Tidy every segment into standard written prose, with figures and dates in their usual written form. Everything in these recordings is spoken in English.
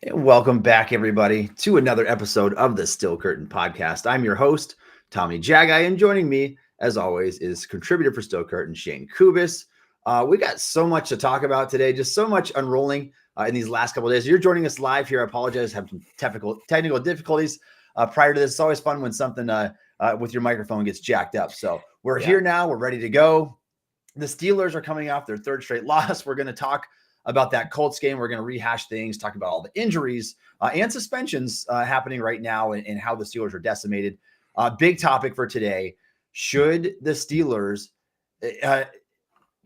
And welcome back, everybody, to another episode of the Still Curtain Podcast. I'm your host, Tommy Jaggi, and joining me, as always, is contributor for Still Curtain, Shayne Kubas. We got so much to talk about today, just so much unrolling in these last couple of days. You're joining us live here. I apologize, have some technical difficulties prior to this. It's always fun when something with your microphone gets jacked up. So we're here now. We're ready to go. The Steelers are coming off their third straight loss. We're going to talk about that Colts game. We're going to rehash things, talk about all the injuries and suspensions happening right now and how the Steelers are decimated. Big topic for today. Should the Steelers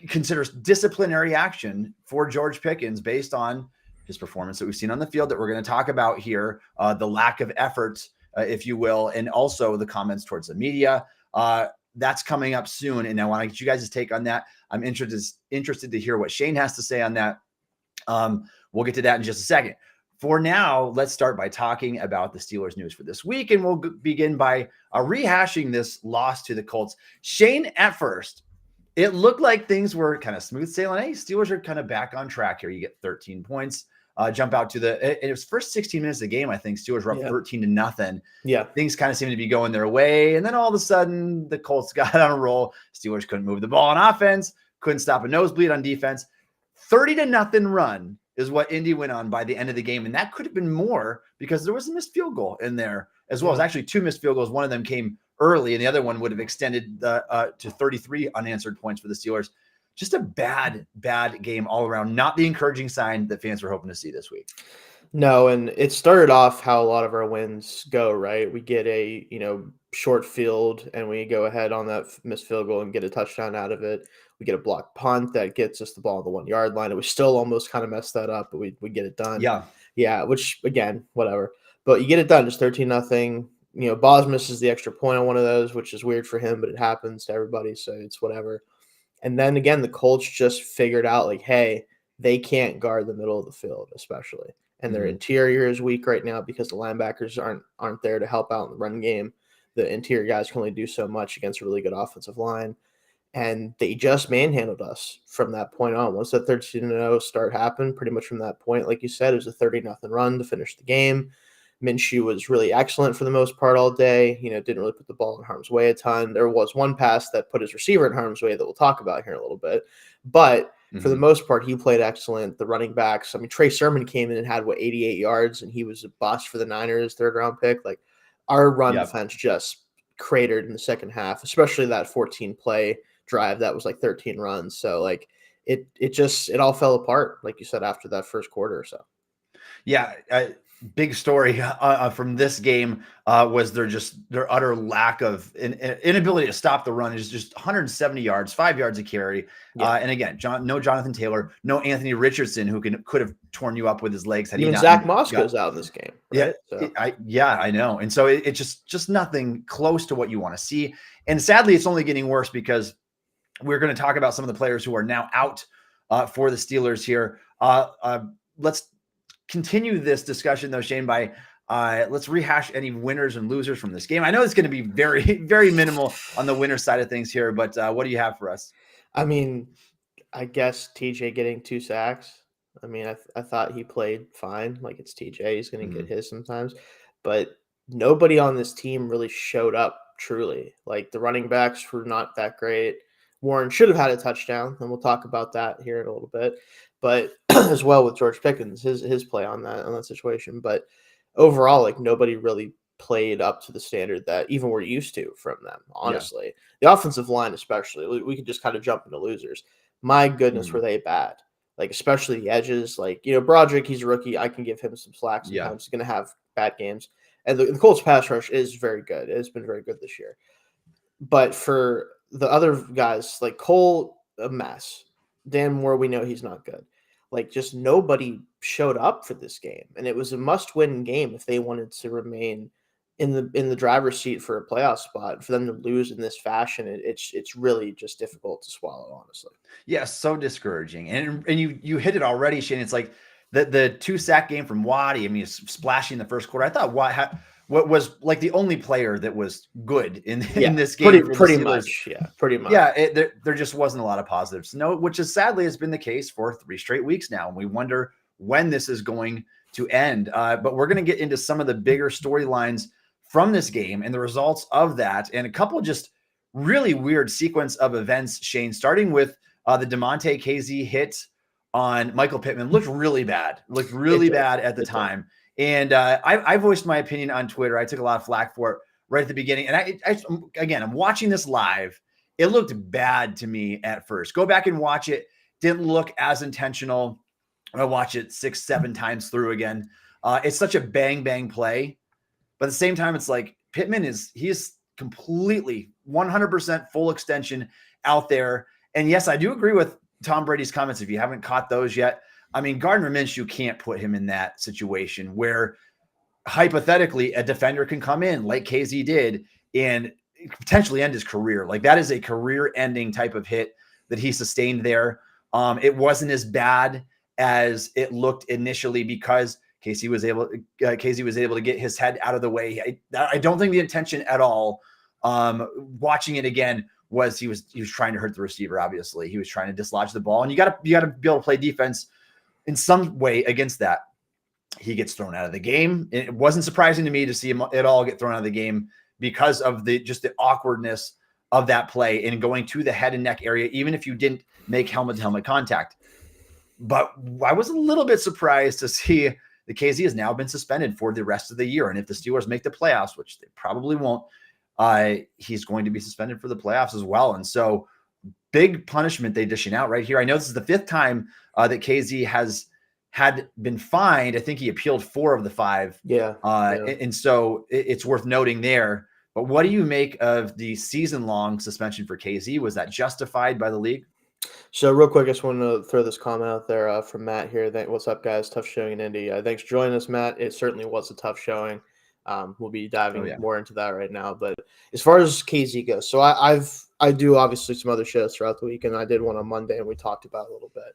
consider disciplinary action for George Pickens based on his performance that we've seen on the field that we're going to talk about here, the lack of effort, if you will, and also the comments towards the media. That's coming up soon, and I want to get you guys' take on that. I'm interested to hear what Shayne has to say on that. We'll get to that in just a second. For now, let's start by talking about the Steelers news for this week, and we'll begin by rehashing this loss to the Colts. Shayne, at first, it looked like things were kind of smooth sailing. Hey, Steelers are kind of back on track here. You get 13 points. Jump out to it was first 16 minutes of the game. I think Steelers were up 13-0. Yeah. Things kind of seemed to be going their way. And then all of a sudden the Colts got on a roll. Steelers couldn't move the ball on offense, couldn't stop a nosebleed on defense. 30-0 run is what Indy went on by the end of the game. And that could have been more because there was a missed field goal in there as well as actually two missed field goals. One of them came early and the other one would have extended to 33 unanswered points for the Steelers. Just a bad game all around. Not the encouraging sign that fans were hoping to see this week. No, and it started off how a lot of our wins go, right? We get a, short field and we go ahead on that missed field goal and get a touchdown out of it. We get a blocked punt that gets us the ball on the 1 yard line. It was still almost kind of messed that up, but we get it done. Yeah, which again, whatever. But you get it done, just 13-0. Boz misses the extra point on one of those, which is weird for him, but it happens to everybody, so it's whatever. And then again, the Colts just figured out like, hey, they can't guard the middle of the field, especially. And their interior is weak right now because the linebackers aren't there to help out in the run game. The interior guys can only do so much against a really good offensive line. And they just manhandled us from that point on. Once that 13-0 start happened, pretty much from that point, like you said, it was a 30-0 run to finish the game. Minshew was really excellent for the most part all day. Didn't really put the ball in harm's way a ton. There was one pass that put his receiver in harm's way that we'll talk about here in a little bit. But for the most part, he played excellent. The running backs, Trey Sermon came in and had, 88 yards, and he was a bust for the Niners, third-round pick. Like, our run defense just cratered in the second half, especially that 14-play drive. That was, 13 runs. So, it all fell apart, like you said, after that first quarter or so. Yeah, big story from this game was their utter lack of inability to stop the run. Is just 170 yards, 5 yards a carry. And again, no Jonathan Taylor, no Anthony Richardson, who could have torn you up with his legs. Even Zach Moss goes out in this game. Right? I know. And so it's just nothing close to what you want to see. And sadly, it's only getting worse because we're going to talk about some of the players who are now out for the Steelers here. Let's continue this discussion though, Shayne, by let's rehash any winners and losers from this game. I know it's going to be very, very minimal on the winner side of things here, but what do you have for us? I guess TJ getting 2 sacks. I thought he played fine. It's TJ. He's going to get his sometimes, but nobody on this team really showed up truly. The running backs were not that great. Warren should have had a touchdown, and we'll talk about that here in a little bit. But as well with George Pickens, his play on that situation. But overall, nobody really played up to the standard that even we're used to from them, honestly. The offensive line especially. We could just kind of jump into losers. My goodness, were they bad. Especially the edges. Broderick, he's a rookie. I can give him some slack sometimes. He's going to have bad games. And the Colts pass rush is very good. It's been very good this year. But for the other guys, Cole, a mess. Dan Moore, we know he's not good. Just nobody showed up for this game, and it was a must-win game if they wanted to remain in the driver's seat for a playoff spot. For them to lose in this fashion, it's really just difficult to swallow, honestly. Yeah, so discouraging. And you hit it already, Shayne. It's like the 2-sack game from Waddy. He's splashing the first quarter. I thought what was the only player that was good in this game. Pretty much. Yeah, there just wasn't a lot of positives. No, which is sadly has been the case for 3 straight weeks now. And we wonder when this is going to end. But we're going to get into some of the bigger storylines from this game and the results of that, and a couple just really weird sequence of events, Shayne, starting with the DeMonte KZ hit on Michael Pittman. Looked really bad at the time. And I voiced my opinion on Twitter. I took a lot of flack for it right at the beginning. And I'm watching this live. It looked bad to me at first. Go back and watch it. Didn't look as intentional. I watch it 6-7 times through again. It's such a bang play. But at the same time, it's like Pittman is completely 100% full extension out there. And yes, I do agree with Tom Brady's comments. If you haven't caught those yet, I mean, Gardner Minshew can't put him in that situation where hypothetically a defender can come in like KZ did and potentially end his career. Like that is a career ending type of hit that he sustained there. It wasn't as bad as it looked initially because KZ was able to get his head out of the way. I don't think the intention at all, watching it again, was he was trying to hurt the receiver. Obviously he was trying to dislodge the ball, and you got to be able to play defense in some way against that. He gets thrown out of the game. It wasn't surprising to me to see him at all get thrown out of the game because of the awkwardness of that play and going to the head and neck area, even if you didn't make helmet to helmet contact. But I was a little bit surprised to see the KZ has now been suspended for the rest of the year. And if the Steelers make the playoffs, which they probably won't, he's going to be suspended for the playoffs as well. And so big punishment they dishing out right here. I know this is the 5th time that KZ had been fined. I think he appealed 4 of the 5. Yeah. And so it's worth noting there. But what do you make of the season-long suspension for KZ? Was that justified by the league? So real quick, I just want to throw this comment out there from Matt here. What's up, guys? Tough showing in Indy. Thanks for joining us, Matt. It certainly was a tough showing. We'll be diving more into that right now. But as far as KZ goes, so I do obviously some other shows throughout the week, and I did one on Monday, and we talked about it a little bit.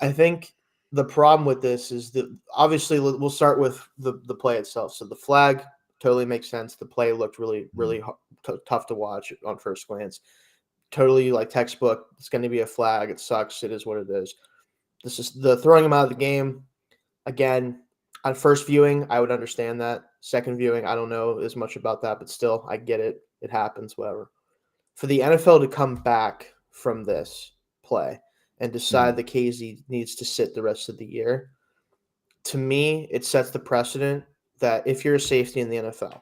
I think the problem with this is that obviously we'll start with the play itself. So the flag totally makes sense. The play looked really tough to watch on first glance. Totally like textbook. It's going to be a flag. It sucks. It is what it is. This is the throwing him out of the game. Again, on first viewing, I would understand that. Second viewing, I don't know as much about that, but still, I get it. It happens, whatever. For the NFL to come back from this play and decide that KZ needs to sit the rest of the year, to me, it sets the precedent that if you're a safety in the NFL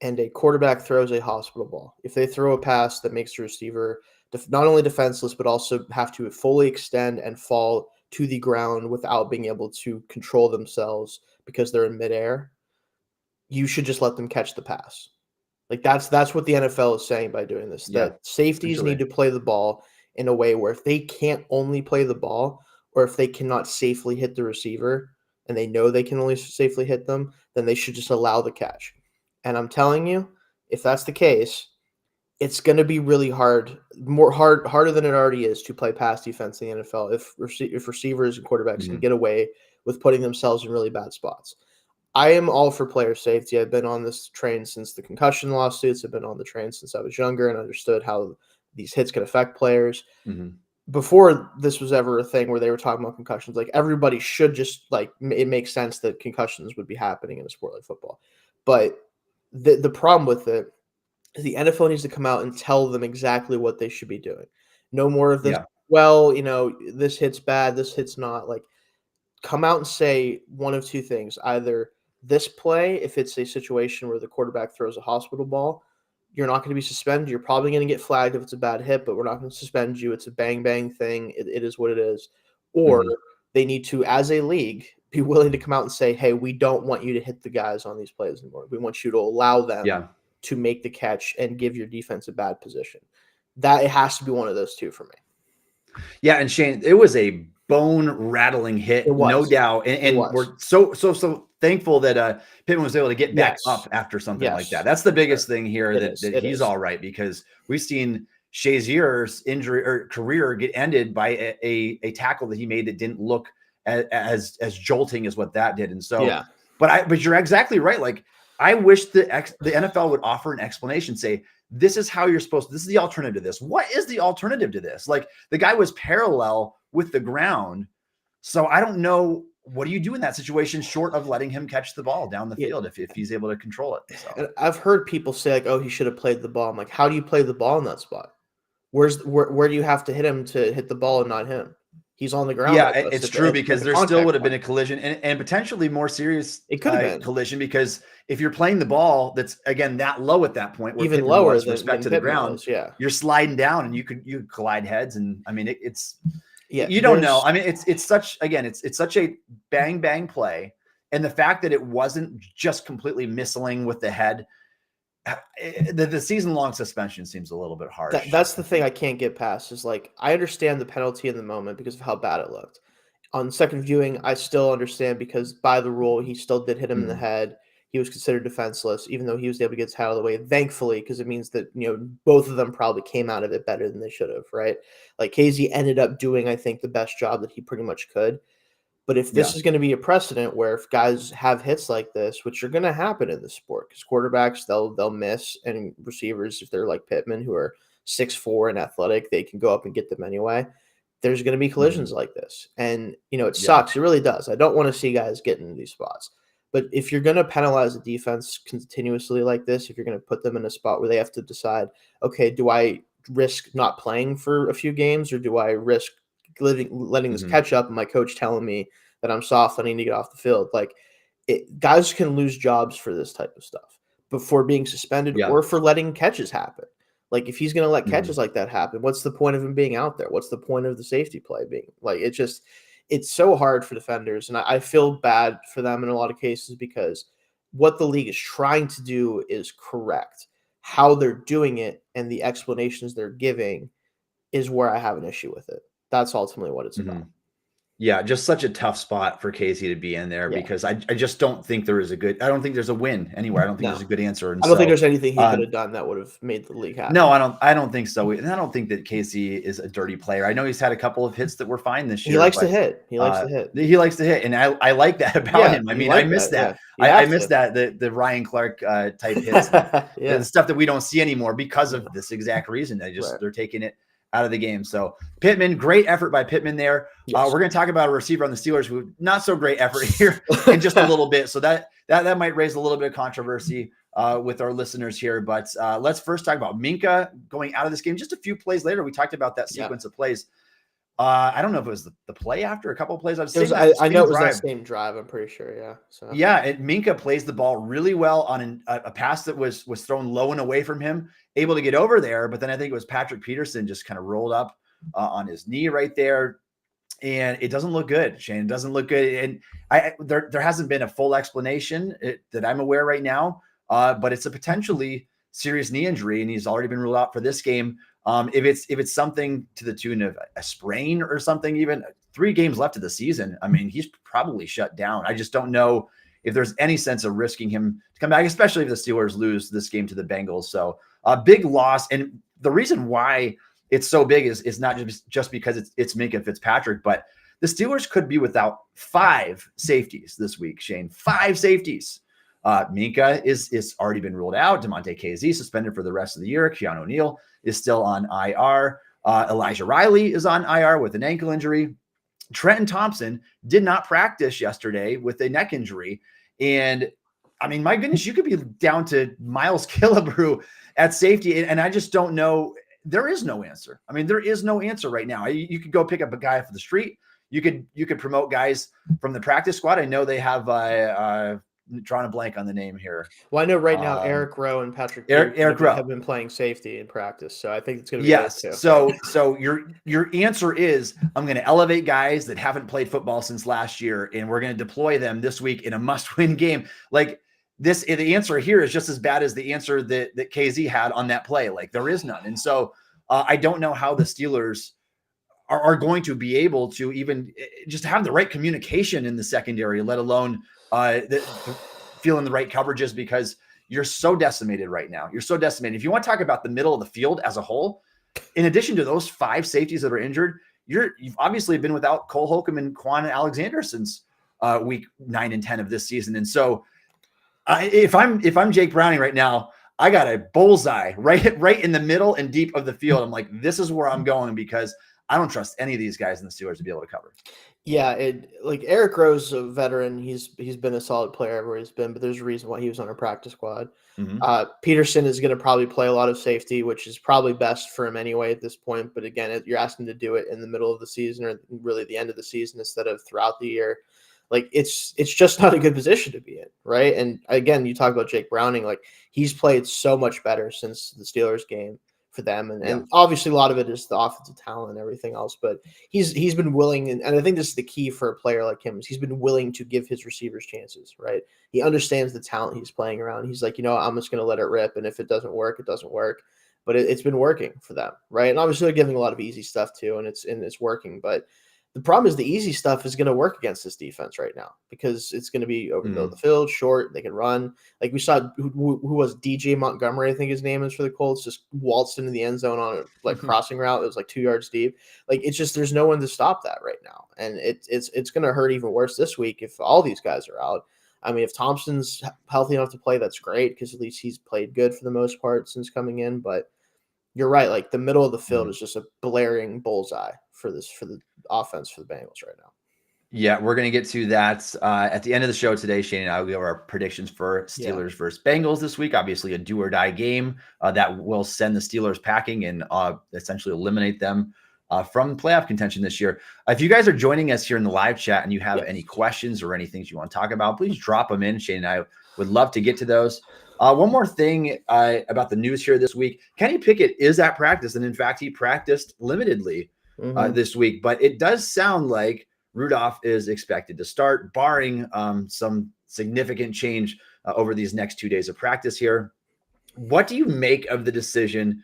and a quarterback throws a hospital ball, if they throw a pass that makes the receiver not only defenseless, but also have to fully extend and fall to the ground without being able to control themselves because they're in midair, you should just let them catch the pass. Like that's what the NFL is saying by doing this, that safeties need to play the ball in a way where if they can't only play the ball, or if they cannot safely hit the receiver and they know they can only safely hit them, then they should just allow the catch. And I'm telling you, if that's the case, it's going to be really harder than it already is to play pass defense in the NFL if receivers and quarterbacks can get away with putting themselves in really bad spots. I am all for player safety. I've been on this train since the concussion lawsuits. I've been on the train since I was younger and understood how these hits can affect players. Before this was ever a thing where they were talking about concussions, like everybody should just it makes sense that concussions would be happening in a sport like football. But the problem with it is the NFL needs to come out and tell them exactly what they should be doing. No more of this. Yeah. Well, this hit's bad, this hit's not. Like, come out and say one of two things. Either this play, if it's a situation where the quarterback throws a hospital ball, you're not going to be suspended. You're probably going to get flagged if it's a bad hit, but we're not going to suspend you. It's a bang thing. It is what it is. Or they need to, as a league, be willing to come out and say, hey, we don't want you to hit the guys on these plays anymore. We want you to allow them to make the catch and give your defense a bad position. That it has to be one of those two for me. Yeah, and Shayne, it was a bone-rattling hit, no doubt. And we're so thankful that Pittman was able to get back up after something like that. That's the biggest thing here, that he's all right, because we've seen Shazier's injury or career get ended by a tackle that he made that didn't look as jolting as what that did. And so, but you're exactly right. Like, I wish the NFL would offer an explanation, say, this is how you're supposed to, this is the alternative to this. What is the alternative to this? Like, the guy was parallel with the ground. So I don't know what do you do in that situation short of letting him catch the ball down the field if he's able to control it? So. And I've heard people say, like, oh, he should have played the ball. I'm like, how do you play the ball in that spot? Where do you have to hit him to hit the ball and not him? He's on the ground. Yeah, it's true, because there still would have been a collision and potentially more serious it could have been collision, because if you're playing the ball that's, again, that low at that point, where even Pittman lower was than respect to the ground, you're sliding down and you could collide heads. And I mean, you don't know. I mean, it's such a bang bang play, and the fact that it wasn't just completely missling with the head. The season-long suspension seems a little bit harsh. That's the thing I can't get past, is like, I understand the penalty in the moment because of how bad it looked. On second viewing, I still understand, because by the rule, he still did hit him in the head. He was considered defenseless, even though he was able to get his head out of the way, thankfully, because it means that, both of them probably came out of it better than they should have, right? Like, KZ ended up doing, I think, the best job that he pretty much could. But if this is going to be a precedent where if guys have hits like this, which are going to happen in the sport, because quarterbacks, they'll miss, and receivers, if they're like Pittman, who are 6'4" and athletic, they can go up and get them anyway. There's going to be collisions like this. And, it sucks. It really does. I don't want to see guys get into these spots. But if you're going to penalize the defense continuously like this, if you're going to put them in a spot where they have to decide, okay, do I risk not playing for a few games, or do I risk letting this catch up and my coach telling me that I'm soft, I need to get off the field? Like, guys can lose jobs for this type of stuff, but for being suspended or for letting catches happen. Like, if he's going to let catches like that happen, what's the point of him being out there? What's the point of the safety play being? Like, it's so hard for defenders, and I feel bad for them in a lot of cases, because what the league is trying to do is correct. How they're doing it and the explanations they're giving is where I have an issue with it. That's ultimately what it's about. Yeah, just such a tough spot for Casey to be in there, because I just don't think I don't think there's a win anywhere. I don't think there's a good answer. And I don't think there's anything he could have done that would have made the league happy. No, I don't think so. And I don't think that Casey is a dirty player. I know he's had a couple of hits that were fine this year. He likes to hit. He likes to hit. And I like that about him. I mean, I miss that. I miss that, the Ryan Clark type hits, the stuff that we don't see anymore because of this exact reason. They're taking it out of the game. So Pittman, great effort by Pittman there. We're going to talk about a receiver on the Steelers who not so great effort here in just a little bit. So that might raise a little bit of controversy with our listeners here. But let's first talk about Minkah going out of this game. Just a few plays later, we talked about that sequence of plays. I don't know if it was the play after a couple of plays. I know it was that same drive. I'm pretty sure. Yeah. So Minkah plays the ball really well on a pass that was thrown low and away from him, able to get over there. But then I think it was Patrick Peterson just kind of rolled up on his knee right there, and it doesn't look good. Shayne, it doesn't look good. And there hasn't been a full explanation that I'm aware right now. But it's a potentially serious knee injury, and he's already been ruled out for this game. If it's something to the tune of a sprain or something, even 3 games left of the season, I mean, he's probably shut down. I just don't know if there's any sense of risking him to come back, especially if the Steelers lose this game to the Bengals. So a big loss. And the reason why it's so big is not just because it's Minkah Fitzpatrick, but the Steelers could be without 5 safeties this week, Shayne. 5 safeties. Minkah is already been ruled out. Demonte KZ suspended for the rest of the year. Keanu O'Neal is still on IR. Elijah Riley is on IR with an ankle injury. Trenton Thompson did not practice yesterday with a neck injury. And I mean, my goodness, you could be down to Miles Killebrew at safety. And I just don't know. There is no answer. I mean, there is no answer right now. You could go pick up a guy off the street. You could promote guys from the practice squad. I know they have drawing a blank on the name here. Well, I know right now Eric Rowe and Patrick Eric Rowe have been playing safety in practice, so I think it's going to be those two. So your answer is, I'm going to elevate guys that haven't played football since last year, and we're going to deploy them this week in a must-win game. Like this, the answer here is just as bad as the answer that KZ had on that play. Like there is none, and so I don't know how the Steelers are going to be able to even just have the right communication in the secondary, let alone feeling the right coverages, because you're so decimated right now. You're so decimated. If you want to talk about the middle of the field as a whole, in addition to those 5 safeties that are injured, you've obviously been without Cole Holcomb and Quan Alexander since week 9 and 10 of this season. And so if I'm Jake Browning right now, I got a bullseye right in the middle and deep of the field. I'm like, this is where I'm going, because I don't trust any of these guys in the Steelers to be able to cover. Yeah, like Eric Rose, a veteran, he's been a solid player everywhere he's been, but there's a reason why he was on our practice squad. Mhm. Peterson is going to probably play a lot of safety, which is probably best for him anyway at this point. But again, you're asking to do it in the middle of the season or really the end of the season instead of throughout the year. Like it's just not a good position to be in, right? And again, you talk about Jake Browning, like he's played so much better since the Steelers game for them, and, Yeah. and obviously a lot of it is the offensive talent and everything else. But he's been willing, and I think this is the key for a player like him, is he's been willing to give his receivers chances, right? He understands the talent he's playing around. He's like, I'm just going to let it rip, and if it doesn't work, it doesn't work. But it's been working for them, right? And obviously they're giving a lot of easy stuff too, and it's working. But the problem is the easy stuff is going to work against this defense right now because it's going to be over the middle of the field, short. They can run. Like we saw, who was DJ Montgomery, I think his name is, for the Colts, just waltzed into the end zone on a like crossing route. It was like 2 yards deep. Like it's just there's no one to stop that right now, and it's going to hurt even worse this week if all these guys are out. I mean, if Thompson's healthy enough to play, that's great because at least he's played good for the most part since coming in. But you're right. Like the middle of the field is just a blaring bullseye for the offense for the Bengals right now. Yeah, we're going to get to that at the end of the show today. Shayne and I will give our predictions for Steelers versus Bengals this week. Obviously, a do or die game that will send the Steelers packing and essentially eliminate them from playoff contention this year. If you guys are joining us here in the live chat and you have any questions or any things you want to talk about, please drop them in. Shayne and I would love to get to those. One more thing about the news here this week. Kenny Pickett is at practice, and in fact, he practiced limitedly this week. But it does sound like Rudolph is expected to start, barring some significant change over these next 2 days of practice here. What do you make of the decision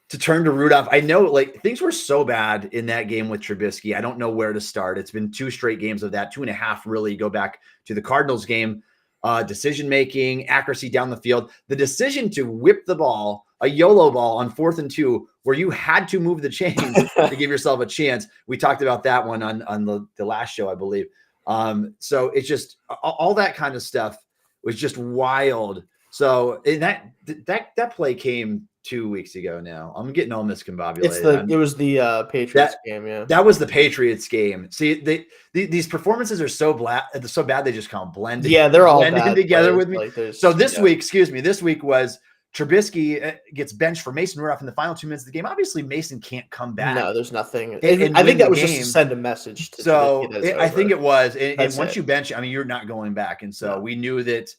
to turn to Rudolph? I know like things were so bad in that game with Trubisky. I don't know where to start. It's been 2 straight games of that, 2.5 really go back to the Cardinals game. Decision-making, accuracy down the field, the decision to whip the ball, a YOLO ball on 4th and 2, where you had to move the chains to give yourself a chance. We talked about that one on the last show, I believe. So it's just all that kind of stuff was just wild. So that play came 2 weeks ago now. I'm getting all miscombobulated. It was the Patriots game, yeah. That was the Patriots game. See, these performances are so bad they just kind of blend. Yeah, they're all blend together with me. Like so this week was Trubisky gets benched for Mason Rudolph in the final 2 minutes of the game. Obviously, Mason can't come back. No, there's nothing. I think that was just to send a message to Trubisky. I think it was. And once you bench, I mean, you're not going back. And so we knew that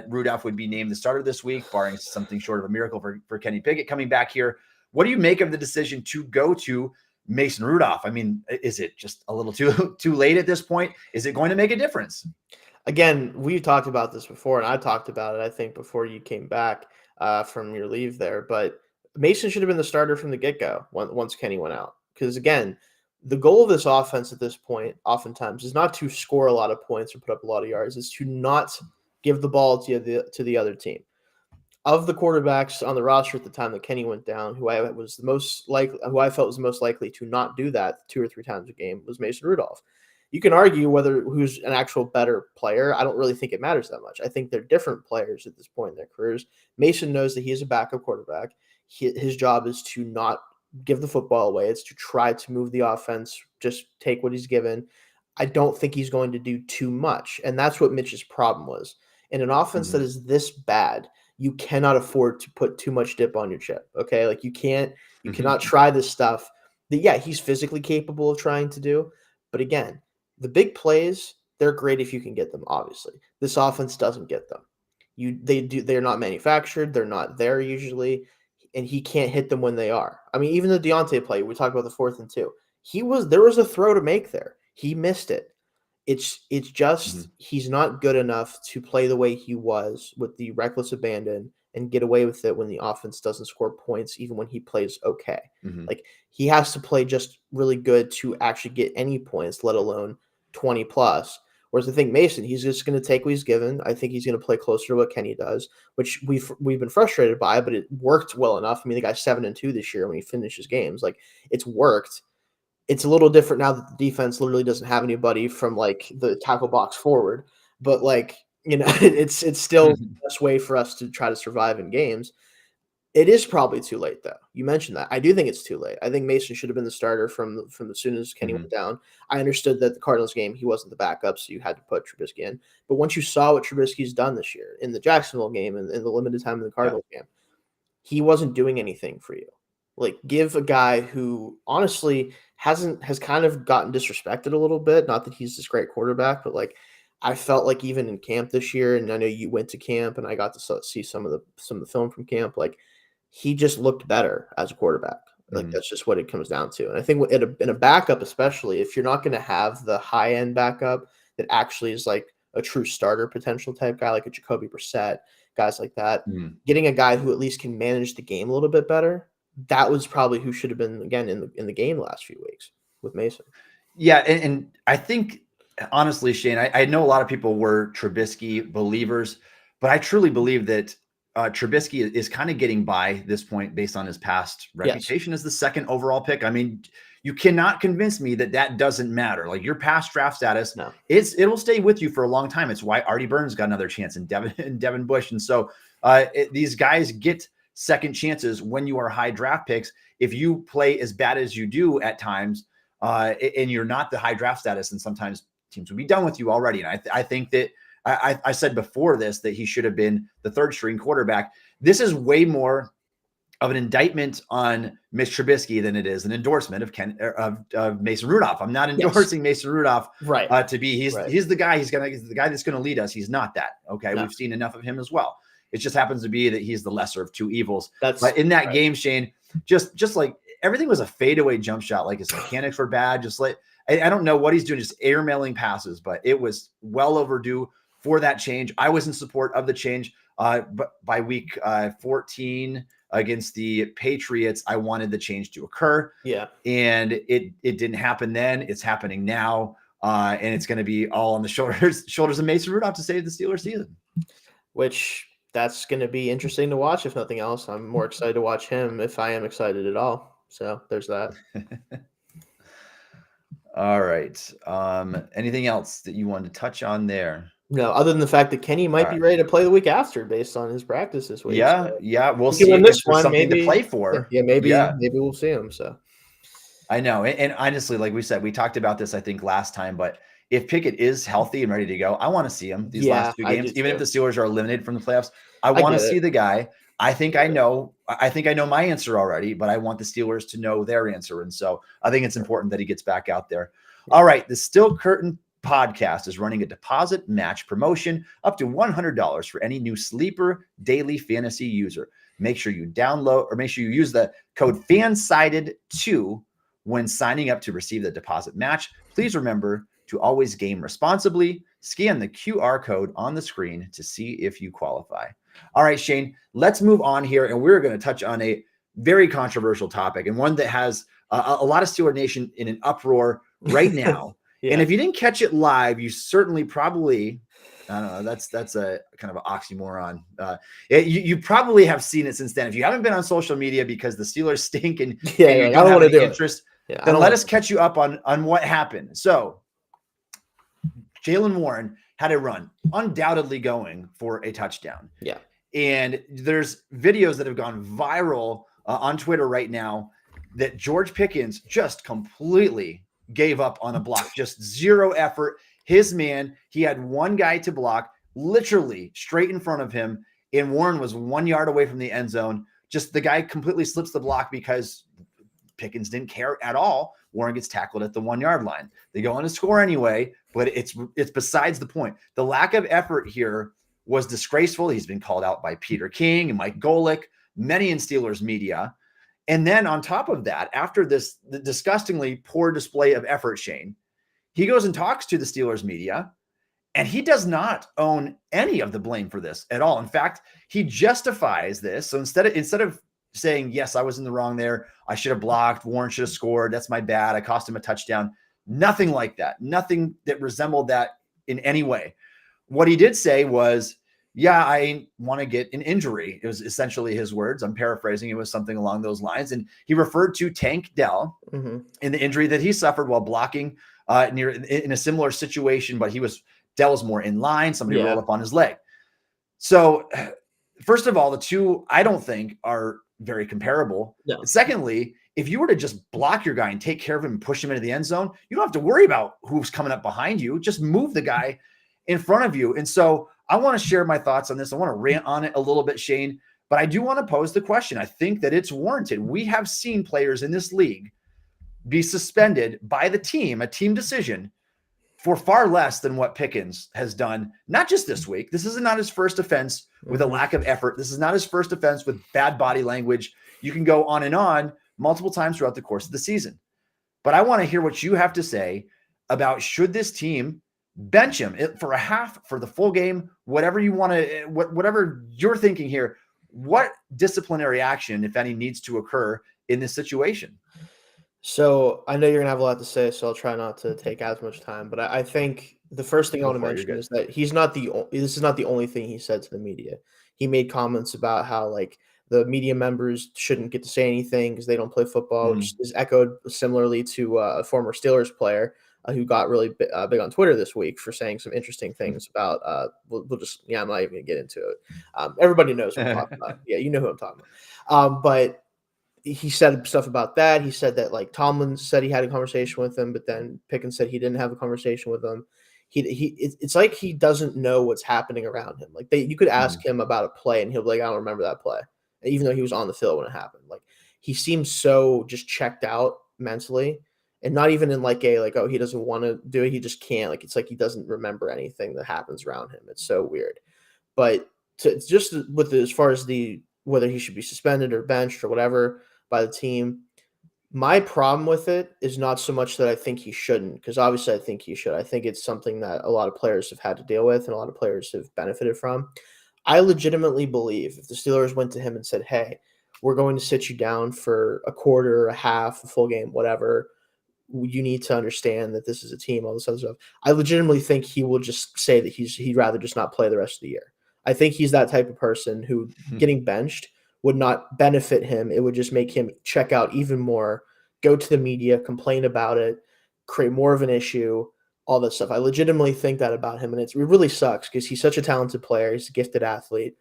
Rudolph would be named the starter this week, barring something short of a miracle for Kenny Pickett coming back here. What do you make of the decision to go to Mason Rudolph? I mean, is it just a little too late at this point? Is it going to make a difference? Again, we've talked about this before, and I talked about it, I think, before you came back from your leave there. But Mason should have been the starter from the get-go once Kenny went out. Because, again, the goal of this offense at this point, oftentimes, is not to score a lot of points or put up a lot of yards. It's to not give the ball to the other team. Of the quarterbacks on the roster at the time that Kenny went down, who I felt was the most likely to not do that 2 or 3 times a game was Mason Rudolph. You can argue who's an actual better player. I don't really think it matters that much. I think they're different players at this point in their careers. Mason knows that he is a backup quarterback. His job is to not give the football away. It's to try to move the offense, just take what he's given. I don't think he's going to do too much, and that's what Mitch's problem was. In an offense that is this bad, you cannot afford to put too much dip on your chip. Okay, like you cannot try this stuff that he's physically capable of trying to do. But again, the big plays, they're great if you can get them. Obviously, this offense doesn't get them. They're not manufactured. They're not there usually, and he can't hit them when they are. I mean, even the Deontay play, we talked about the 4th and 2. There was a throw to make there. He missed it. It's just he's not good enough to play the way he was with the reckless abandon and get away with it when the offense doesn't score points, even when he plays okay. Like he has to play just really good to actually get any points, let alone 20 plus. Whereas I think Mason, he's just going to take what he's given. I think he's going to play closer to what Kenny does, which we've been frustrated by, but it worked well enough. I mean, the guy's 7-2 this year when he finishes games. Like it's worked. It's a little different now that the defense literally doesn't have anybody from like the tackle box forward, but like, it's still the best way for us to try to survive in games. It is probably too late, though. You mentioned that. I do think it's too late. I think Mason should have been the starter from as soon as Kenny went down. I understood that the Cardinals game, he wasn't the backup, so you had to put Trubisky in. But once you saw what Trubisky's done this year in the Jacksonville game and in the limited time in the Cardinals game, he wasn't doing anything for you. Like, give a guy who honestly has kind of gotten disrespected a little bit. Not that he's this great quarterback, but like I felt like even in camp this year, and I know you went to camp, and I got to see some of the film from camp. Like, he just looked better as a quarterback. Like, that's just what it comes down to. And I think in a backup, especially if you're not going to have the high end backup that actually is like a true starter potential type guy, like a Jacoby Brissett, guys like that, getting a guy who at least can manage the game a little bit better. That was probably who should have been again in the game the last few weeks with Mason. Yeah, and I think honestly, Shayne, I know a lot of people were Trubisky believers, but I truly believe that Trubisky is kind of getting by this point based on his past reputation as the second overall pick. I mean, you cannot convince me that doesn't matter. Like, your past draft status, it'll stay with you for a long time. It's why Artie Burns got another chance in Devin Bush. And so these guys get second chances when you are high draft picks. If you play as bad as you do at times, and you're not the high draft status, and sometimes teams would be done with you already. And I think that I said before this that he should have been the third string quarterback. This is way more of an indictment on Mitch Trubisky than it is an endorsement of Mason Rudolph. I'm not endorsing Mason Rudolph to be he's the guy the guy that's going to lead us. He's not that. Okay, we've seen enough of him as well. It just happens to be that he's the lesser of two evils. But in that game, Shayne, just like everything was a fadeaway jump shot. Like, his mechanics were bad. Just like I don't know what he's doing, just airmailing passes, but it was well overdue for that change. I was in support of the change. But by week 14 against the Patriots, I wanted the change to occur. Yeah. And it didn't happen then. It's happening now. And it's going to be all on the shoulders of Mason Rudolph to save the Steelers season. Which that's going to be interesting to watch, if nothing else. I'm more excited to watch him if I am excited at all. So there's that. All right. Anything else that you wanted to touch on there? No, other than the fact that Kenny might be ready to play the week after based on his practice this week. Yeah, so yeah. We'll see if there's something to play for. Yeah, maybe we'll see him. So I know. And honestly, like we said, we talked about this, I think, last time, but if Pickett is healthy and ready to go, I want to see him these last two games. Even if the Steelers are eliminated from the playoffs, I want to see the guy. I think I know my answer already, but I want the Steelers to know their answer. And so I think it's important that he gets back out there. All right. The Still Curtain podcast is running a deposit match promotion up to $100 for any new Sleeper Daily Fantasy user. Make sure you use the code FANSIDED2 when signing up to receive the deposit match. Please remember to always game responsibly. Scan the QR code on the screen to see if you qualify. All right, Shayne, let's move on here. And we're going to touch on a very controversial topic, and one that has a lot of Steeler Nation in an uproar right now. And if you didn't catch it live, you certainly probably, I don't know, that's a kind of an oxymoron. You probably have seen it since then. If you haven't been on social media because the Steelers stink and you don't have any interest, then let us catch you up on what happened. So Jaylen Warren had a run, undoubtedly going for a touchdown. Yeah. And there's videos that have gone viral on Twitter right now that George Pickens just completely gave up on a block, just zero effort. His man, he had one guy to block, literally straight in front of him, and Warren was 1 yard away from the end zone. Just the guy completely slips the block because Pickens didn't care at all. Warren gets tackled at the 1 yard line. They go on to score anyway, but it's besides the point. The lack of effort here was disgraceful. He's been called out by Peter King and Mike Golick, many in Steelers media. And then on top of that, after the disgustingly poor display of effort, Shayne, he goes and talks to the Steelers media, and he does not own any of the blame for this at all. In fact, he justifies this. So instead of saying, yes, I was in the wrong there, I should have blocked, Warren should have scored, that's my bad, I cost him a touchdown, nothing like that, nothing that resembled that in any way. What he did say was, yeah, I want to get an injury. It was essentially his words. I'm paraphrasing. It was something along those lines. And he referred to Tank Dell in the injury that he suffered while blocking in a similar situation, but Dell was more in line. Somebody rolled up on his leg. So first of all, the two I don't think are very comparable. No. Secondly, if you were to just block your guy and take care of him and push him into the end zone, you don't have to worry about who's coming up behind you. Just move the guy in front of you. And so I want to share my thoughts on this. I want to rant on it a little bit, Shayne, but I do want to pose the question. I think that it's warranted. We have seen players in this league be suspended by the team, a team decision, for far less than what Pickens has done, not just this week. This is not his first offense with a lack of effort. This is not his first offense with bad body language. You can go on and on multiple times throughout the course of the season. But I want to hear what you have to say about, should this team bench him for a half, for the full game, whatever you want to, whatever you're thinking here. What disciplinary action, if any, needs to occur in this situation? So I know you're gonna have a lot to say, so I'll try not to take as much time. But I think the first thing I want to mention is that this is not the only thing he said to the media. He made comments about how, like, the media members shouldn't get to say anything because they don't play football, which is echoed similarly to a former Steelers player who got really big on Twitter this week for saying some interesting things about. I'm not even gonna get into it. Everybody knows what I'm talking about. Yeah, you know who I'm talking about. But he said stuff about that. He said that, like, Tomlin said he had a conversation with him, but then Pickens said he didn't have a conversation with him. It's like he doesn't know what's happening around him. Like, you could ask him about a play and he'll be like, I don't remember that play, even though he was on the field when it happened. Like, he seems so just checked out mentally, and not even in like a, like, oh, he doesn't want to do it, he just can't. Like, it's like he doesn't remember anything that happens around him. It's so weird. But just with as far as whether he should be suspended or benched or whatever by the team, my problem with it is not so much that I think he shouldn't, because obviously I think he should. I think it's something that a lot of players have had to deal with and a lot of players have benefited from. I legitimately believe if the Steelers went to him and said, hey, we're going to sit you down for a quarter, a half, a full game, whatever, you need to understand that this is a team, all this other stuff, I legitimately think he will just say that he'd rather just not play the rest of the year. I think he's that type of person who getting benched would not benefit him. It would just make him check out even more, go to the media, complain about it, create more of an issue, all that stuff. I legitimately think that about him, and it really sucks because he's such a talented player. He's a gifted athlete.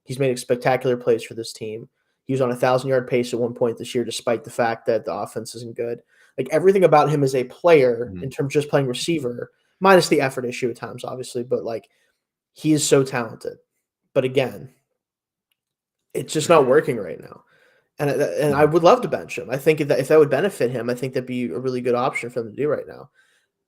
He's made spectacular plays for this team. He was on a 1,000-yard pace at one point this year, despite the fact that the offense isn't good. Like, everything about him as a player, in terms of just playing receiver, minus the effort issue at times, obviously, but, like, he is so talented. But again, it's just not working right now. And I would love to bench him. I think if that would benefit him, I think that'd be a really good option for them to do right now.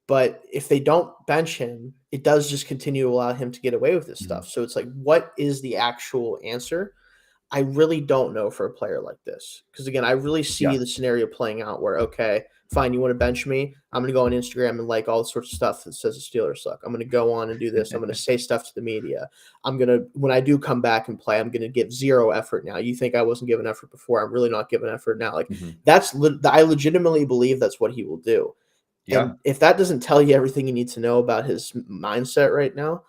But if they don't bench him, it does just continue to allow him to get away with this stuff. So it's like, what is the actual answer? I really don't know for a player like this. Because, again, I really see the scenario playing out where, okay, fine, you want to bench me? I'm going to go on Instagram and like all sorts of stuff that says the Steelers suck. I'm going to go on and do this. I'm going to say stuff to the media. I'm going to, when I do come back and play, I'm going to give zero effort now. You think I wasn't giving effort before? I'm really not giving effort now. Like, I legitimately believe that's what he will do. Yeah. And if that doesn't tell you everything you need to know about his mindset right now,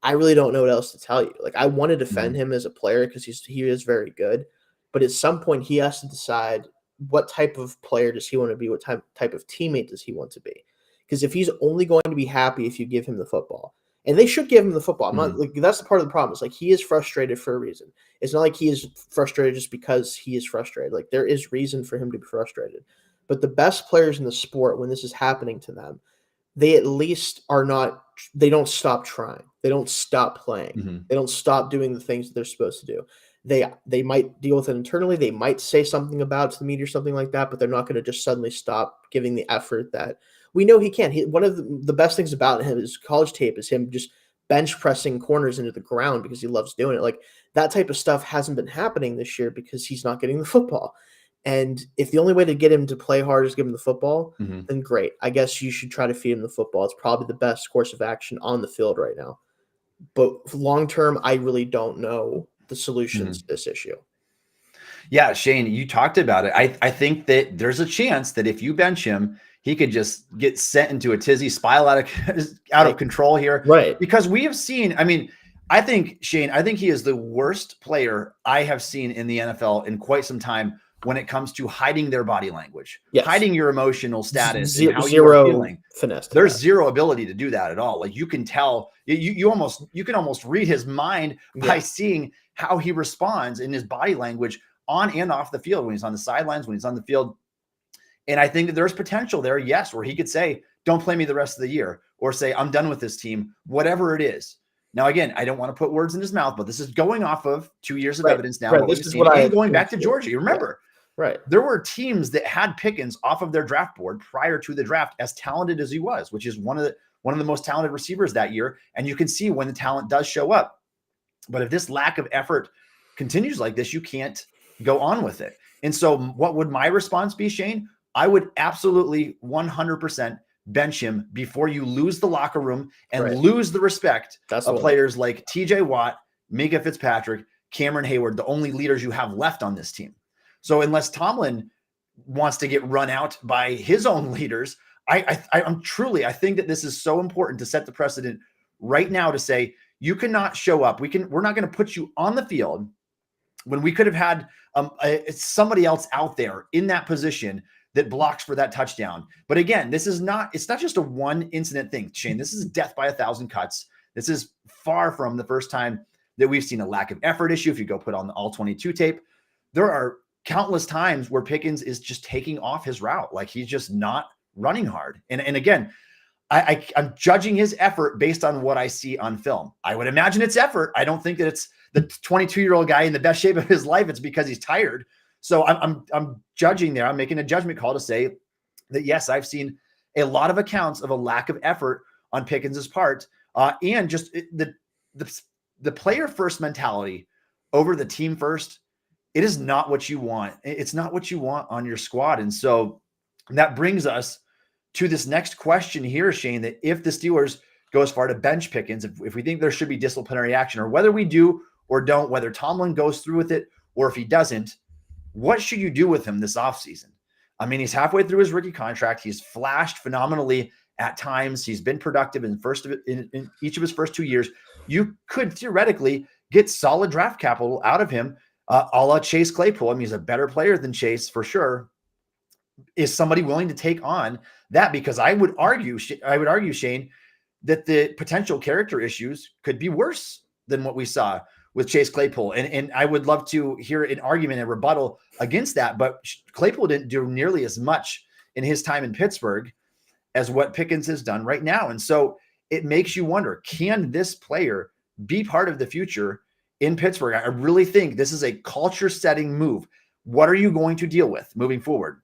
I really don't know what else to tell you. Like, I want to defend him as a player because he is very good. But at some point, he has to decide what type of player does he want to be? What type of teammate does he want to be? Because if he's only going to be happy if you give him the football, and they should give him the football. I'm not, like, that's the part of the problem. It's like, he is frustrated for a reason. It's not like he is frustrated just because he is frustrated. Like, there is reason for him to be frustrated. But the best players in the sport, when this is happening to them, they at least are not, they don't stop trying. They don't stop playing. They don't stop doing the things that they're supposed to do. They might deal with it internally. They might say something about it to the media or something like that, but they're not going to just suddenly stop giving the effort that we know he can. One of the best things about him, his college tape, is him just bench pressing corners into the ground because he loves doing it. Like, that type of stuff hasn't been happening this year because he's not getting the football. And if the only way to get him to play hard is give him the football, then great. I guess you should try to feed him the football. It's probably the best course of action on the field right now. But long term, I really don't know the solutions to this issue. Yeah, Shayne, you talked about it. I think that there's a chance that if you bench him, he could just get sent into a tizzy, spiral out of control here. Right. Because we have seen, I mean, I think, Shayne, I think he is the worst player I have seen in the NFL in quite some time when it comes to hiding their body language, Yes. hiding your emotional status and how you are Zero feeling. finesse. There's zero ability to do that at all. Like you can tell, you can almost read his mind by seeing how he responds in his body language on and off the field, when he's on the sidelines, when he's on the field. And I think that there's potential there, yes, where he could say, don't play me the rest of the year, or say, I'm done with this team, whatever it is. Now, again, I don't want to put words in his mouth, but this is going off of 2 years of evidence now. Right. This is what and going back to Georgia. You remember, right? There were teams that had Pickens off of their draft board prior to the draft, as talented as he was, which is one of the most talented receivers that year. And you can see when the talent does show up. But if this lack of effort continues like this, you can't go on with it. And so what would my response be, Shayne? I would absolutely 100% bench him before you lose the locker room and lose the respect of players like TJ Watt, Minka Fitzpatrick, Cameron Hayward, the only leaders you have left on this team. So unless Tomlin wants to get run out by his own leaders, I think that this is so important to set the precedent right now to say, you cannot show up. We're not going to put you on the field when we could have had somebody else out there in that position that blocks for that touchdown. But again, it's not just a one incident thing, Shayne. This is death by 1,000 cuts. This is far from the first time that we've seen a lack of effort issue. If you go put on the all 22 tape, there are countless times where Pickens is just taking off his route. Like he's just not running hard. And again, I'm judging his effort based on what I see on film. I would imagine it's effort. I don't think that it's the 22-year-old guy in the best shape of his life. It's because he's tired. So I'm judging there. I'm making a judgment call to say that, yes, I've seen a lot of accounts of a lack of effort on Pickens's part, and just the player first mentality over the team first. It is not what you want. It's not what you want on your squad. And so that brings us to this next question here, Shayne, that if the Steelers go as far to bench Pickens, if we think there should be disciplinary action, or whether we do or don't, whether Tomlin goes through with it or if he doesn't, what should you do with him this offseason? I mean, he's halfway through his rookie contract. He's flashed phenomenally at times. He's been productive in each of his first 2 years. You could theoretically get solid draft capital out of him, a la Chase Claypool. I mean, he's a better player than Chase for sure. Is somebody willing to take on that? Because I would argue, Shayne, that the potential character issues could be worse than what we saw with Chase Claypool. And I would love to hear an argument and rebuttal against that. But Claypool didn't do nearly as much in his time in Pittsburgh as what Pickens has done right now. And so it makes you wonder, can this player be part of the future in Pittsburgh? I really think this is a culture-setting move. What are you going to deal with moving forward?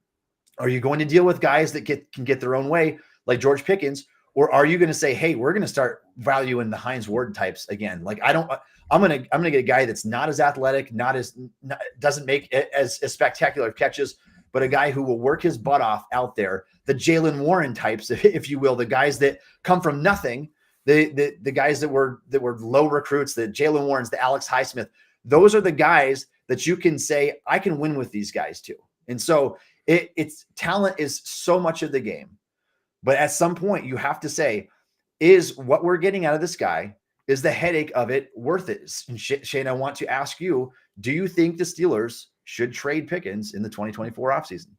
Are you going to deal with guys that can get their own way, like George Pickens? Or are you going to say, hey, we're going to start valuing the Hines Ward types again? Like, I'm going to get a guy that's not as athletic, doesn't make as spectacular catches, but a guy who will work his butt off out there. The Jaylen Warren types, if you will, the guys that come from nothing, the guys that were low recruits, the Jaylen Warrens, the Alex Highsmith. Those are the guys that you can say, I can win with these guys too. And so it's talent is so much of the game. But at some point, you have to say, is what we're getting out of this guy, is the headache of it worth it? And Shayne, I want to ask you, do you think the Steelers should trade Pickens in the 2024 offseason?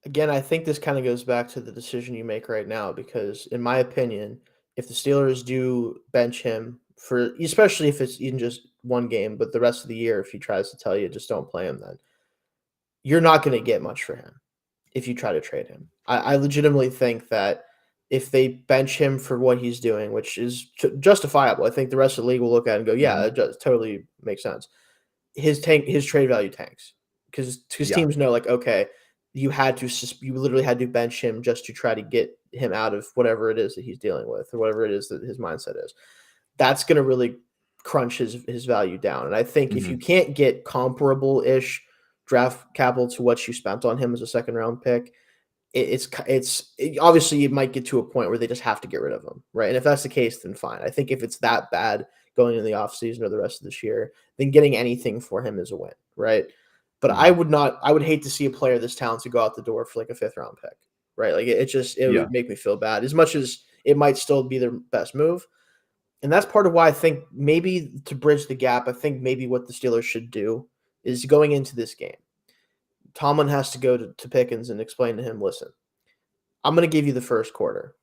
Again, I think this kind of goes back to the decision you make right now, because in my opinion, if the Steelers do bench him for, especially if it's even just one game, but the rest of the year, if he tries to tell you, just don't play him, then you're not going to get much for him if you try to trade him. I legitimately think that if they bench him for what he's doing, which is justifiable, I think the rest of the league will look at it and go, yeah, it just totally makes sense. His trade value tanks because teams know, like, okay, you literally had to bench him just to try to get him out of whatever it is that he's dealing with or whatever it is that his mindset is. That's going to really crunch his value down. And I think if you can't get comparable-ish draft capital to what you spent on him as a second-round pick, it's obviously you might get to a point where they just have to get rid of him, right? And if that's the case, then fine. I think if it's that bad going into the offseason or the rest of this year, then getting anything for him is a win, right? But I would hate to see a player this talented go out the door for like a 5th-round pick, right? Like it would make me feel bad, as much as it might still be their best move. And that's part of why I think maybe to bridge the gap, I think maybe what the Steelers should do is going into this game, Tomlin has to go to Pickens and explain to him, listen, I'm going to give you the first quarter.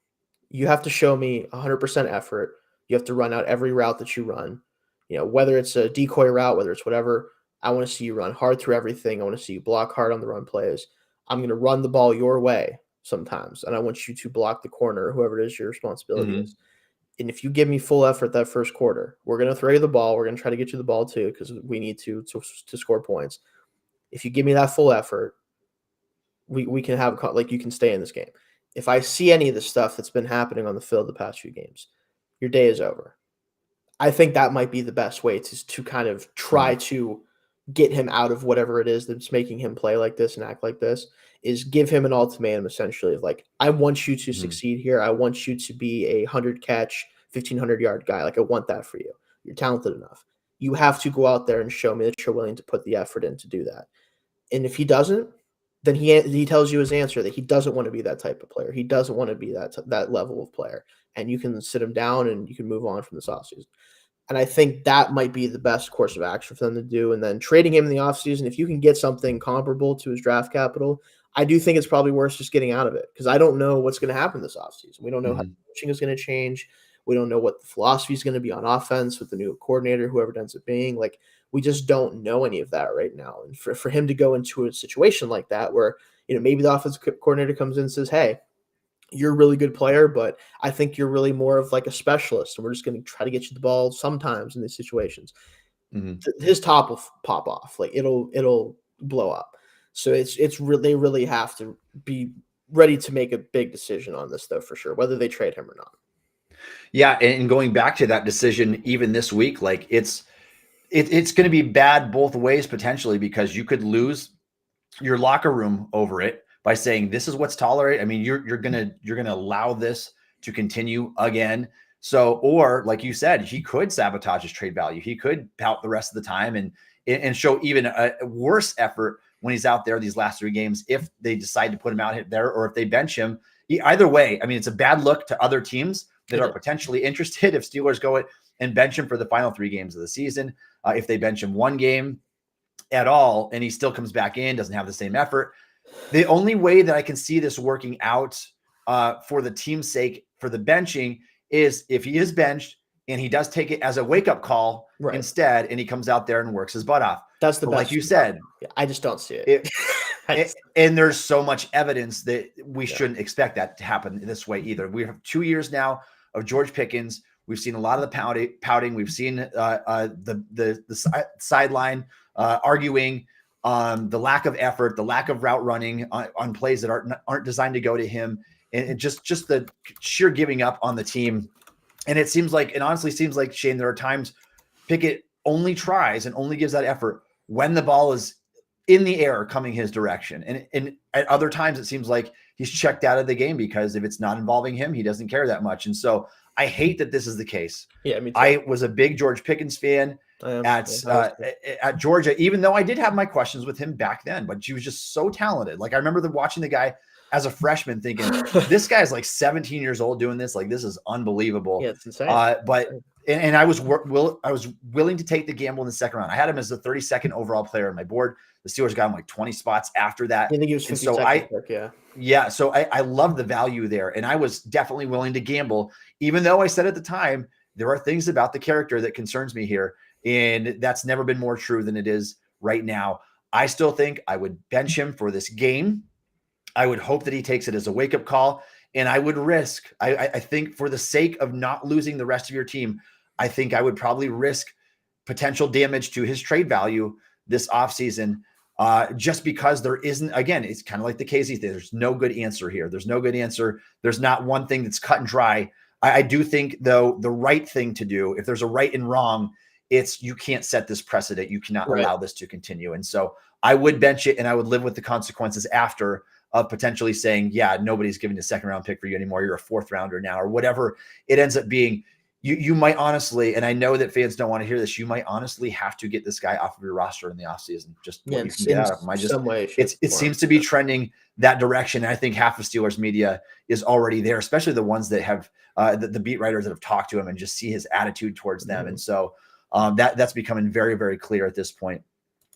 You have to show me 100% effort. You have to run out every route that you run. Whether it's a decoy route, whether it's whatever, I want to see you run hard through everything. I want to see you block hard on the run plays. I'm going to run the ball your way sometimes, and I want you to block the corner, whoever it is your responsibility is. And if you give me full effort that first quarter, we're going to throw you the ball. We're going to try to get you the ball too because we need to score points. If you give me that full effort, we can have you can stay in this game. If I see any of the stuff that's been happening on the field the past few games, your day is over. I think that might be the best way to kind of try to get him out of whatever it is that's making him play like this and act like this, is give him an ultimatum essentially of like, I want you to succeed here. I want you to be a 100-catch, 1,500-yard guy. Like, I want that for you. You're talented enough. You have to go out there and show me that you're willing to put the effort in to do that. And if he doesn't, then he tells you his answer that he doesn't want to be that type of player. He doesn't want to be that level of player. And you can sit him down and you can move on from this offseason. And I think that might be the best course of action for them to do. And then trading him in the offseason, if you can get something comparable to his draft capital, I do think it's probably worth just getting out of it because I don't know what's going to happen this offseason. We don't know how coaching is going to change. We don't know what the philosophy is going to be on offense with the new coordinator, whoever it ends up being. Like, we just don't know any of that right now. And for him to go into a situation like that where, maybe the offensive coordinator comes in and says, hey, you're a really good player, but I think you're really more of like a specialist, and we're just going to try to get you the ball sometimes in these situations. His top will pop off. Like, it'll blow up. So they really have to be ready to make a big decision on this, though, for sure, whether they trade him or not. Yeah, and going back to that decision, even this week, like it's going to be bad both ways potentially, because you could lose your locker room over it by saying this is what's tolerated. I mean, you're gonna allow this to continue again. So, or like you said, he could sabotage his trade value. He could pout the rest of the time and show even a worse effort when he's out there these last 3 games if they decide to put him out there, or if they bench him. Either way, I mean, it's a bad look to other teams that are potentially interested if Steelers go it and bench him for the final 3 games of the season. If they bench him 1 game at all and he still comes back in, doesn't have the same effort. The only way that I can see this working out for the team's sake for the benching is if he is benched and he does take it as a wake-up call instead, and he comes out there and works his butt off. That's the best. Like you said. I just don't see it. And there's so much evidence that we shouldn't expect that to happen this way either. We have 2 years now of George Pickens. We've seen a lot of the pouting. We've seen the sideline arguing, the lack of effort, the lack of route running on plays that aren't designed to go to him, and just the sheer giving up on the team. And it honestly seems like, Shayne, there are times Pickett only tries and only gives that effort when the ball is in the air coming his direction. And at other times it seems like he's checked out of the game because if it's not involving him, he doesn't care that much. And so I hate that this is the case. Yeah, me too. I was a big George Pickens fan at Georgia, even though I did have my questions with him back then, but he was just so talented. Like, I remember watching the guy as a freshman thinking, this guy's like 17 years old doing this. Like, this is unbelievable. Yeah, it's insane. And I was willing to take the gamble in the second round. I had him as the 32nd overall player on my board. The Steelers got him like 20 spots after that. I think he was 52nd pick, yeah. So I love the value there. And I was definitely willing to gamble, even though I said at the time, there are things about the character that concerns me here. And that's never been more true than it is right now. I still think I would bench him for this game. I would hope that he takes it as a wake-up call. And I would risk, I think for the sake of not losing the rest of your team, I think I would probably risk potential damage to his trade value this offseason, just because there isn't, again, it's kind of like the KZ thing. There's no good answer here. There's no good answer. There's not one thing that's cut and dry. I do think, though, the right thing to do, if there's a right and wrong, it's you can't set this precedent. You cannot allow this to continue. And so I would bench it, and I would live with the consequences after of potentially saying, yeah, nobody's giving a 2nd-round pick for you anymore. You're a 4th-rounder now, or whatever it ends up being. You might honestly, and I know that fans don't want to hear this, you might honestly have to get this guy off of your roster in the offseason. Just what you can get out of him. It seems to be trending that direction. And I think half of Steelers media is already there, especially the ones that have the beat writers that have talked to him and just see his attitude towards them. And so that's becoming very, very clear at this point.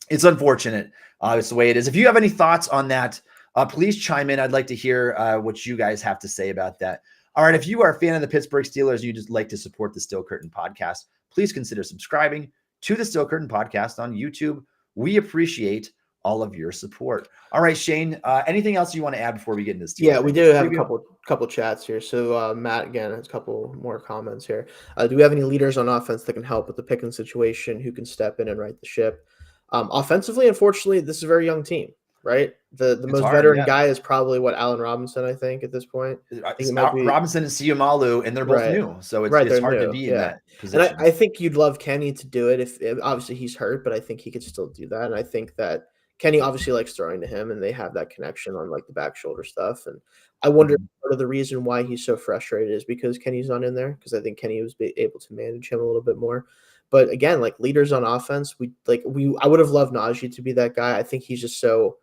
it's unfortunate. It's the way it is. If you have any thoughts on that, please chime in. I'd like to hear what you guys have to say about that. All right. If you are a fan of the Pittsburgh Steelers and you just like to support the Steel Curtain podcast, please consider subscribing to the Steel Curtain podcast on YouTube. We appreciate all of your support. All right, Shayne, anything else you want to add before we get into this? Yeah, we do have a couple chats here. So Matt again has a couple more comments here. Do we have any leaders on offense that can help with the Pickens situation, who can step in and right the ship? Offensively, unfortunately, this is a very young team, right? The most veteran guy is probably Allen Robinson, I think, at this point. I think it might be Robinson and Siumalu, and they're both new, so it's hard to be in that position. And I think you'd love Kenny to do it if obviously he's hurt, but I think he could still do that. And I think that Kenny obviously likes throwing to him, and they have that connection on like the back shoulder stuff. And I wonder if part of the reason why he's so frustrated is because Kenny's not in there, because I think Kenny was able to manage him a little bit more. But again, like leaders on offense, I would have loved Najee to be that guy. I think he's just so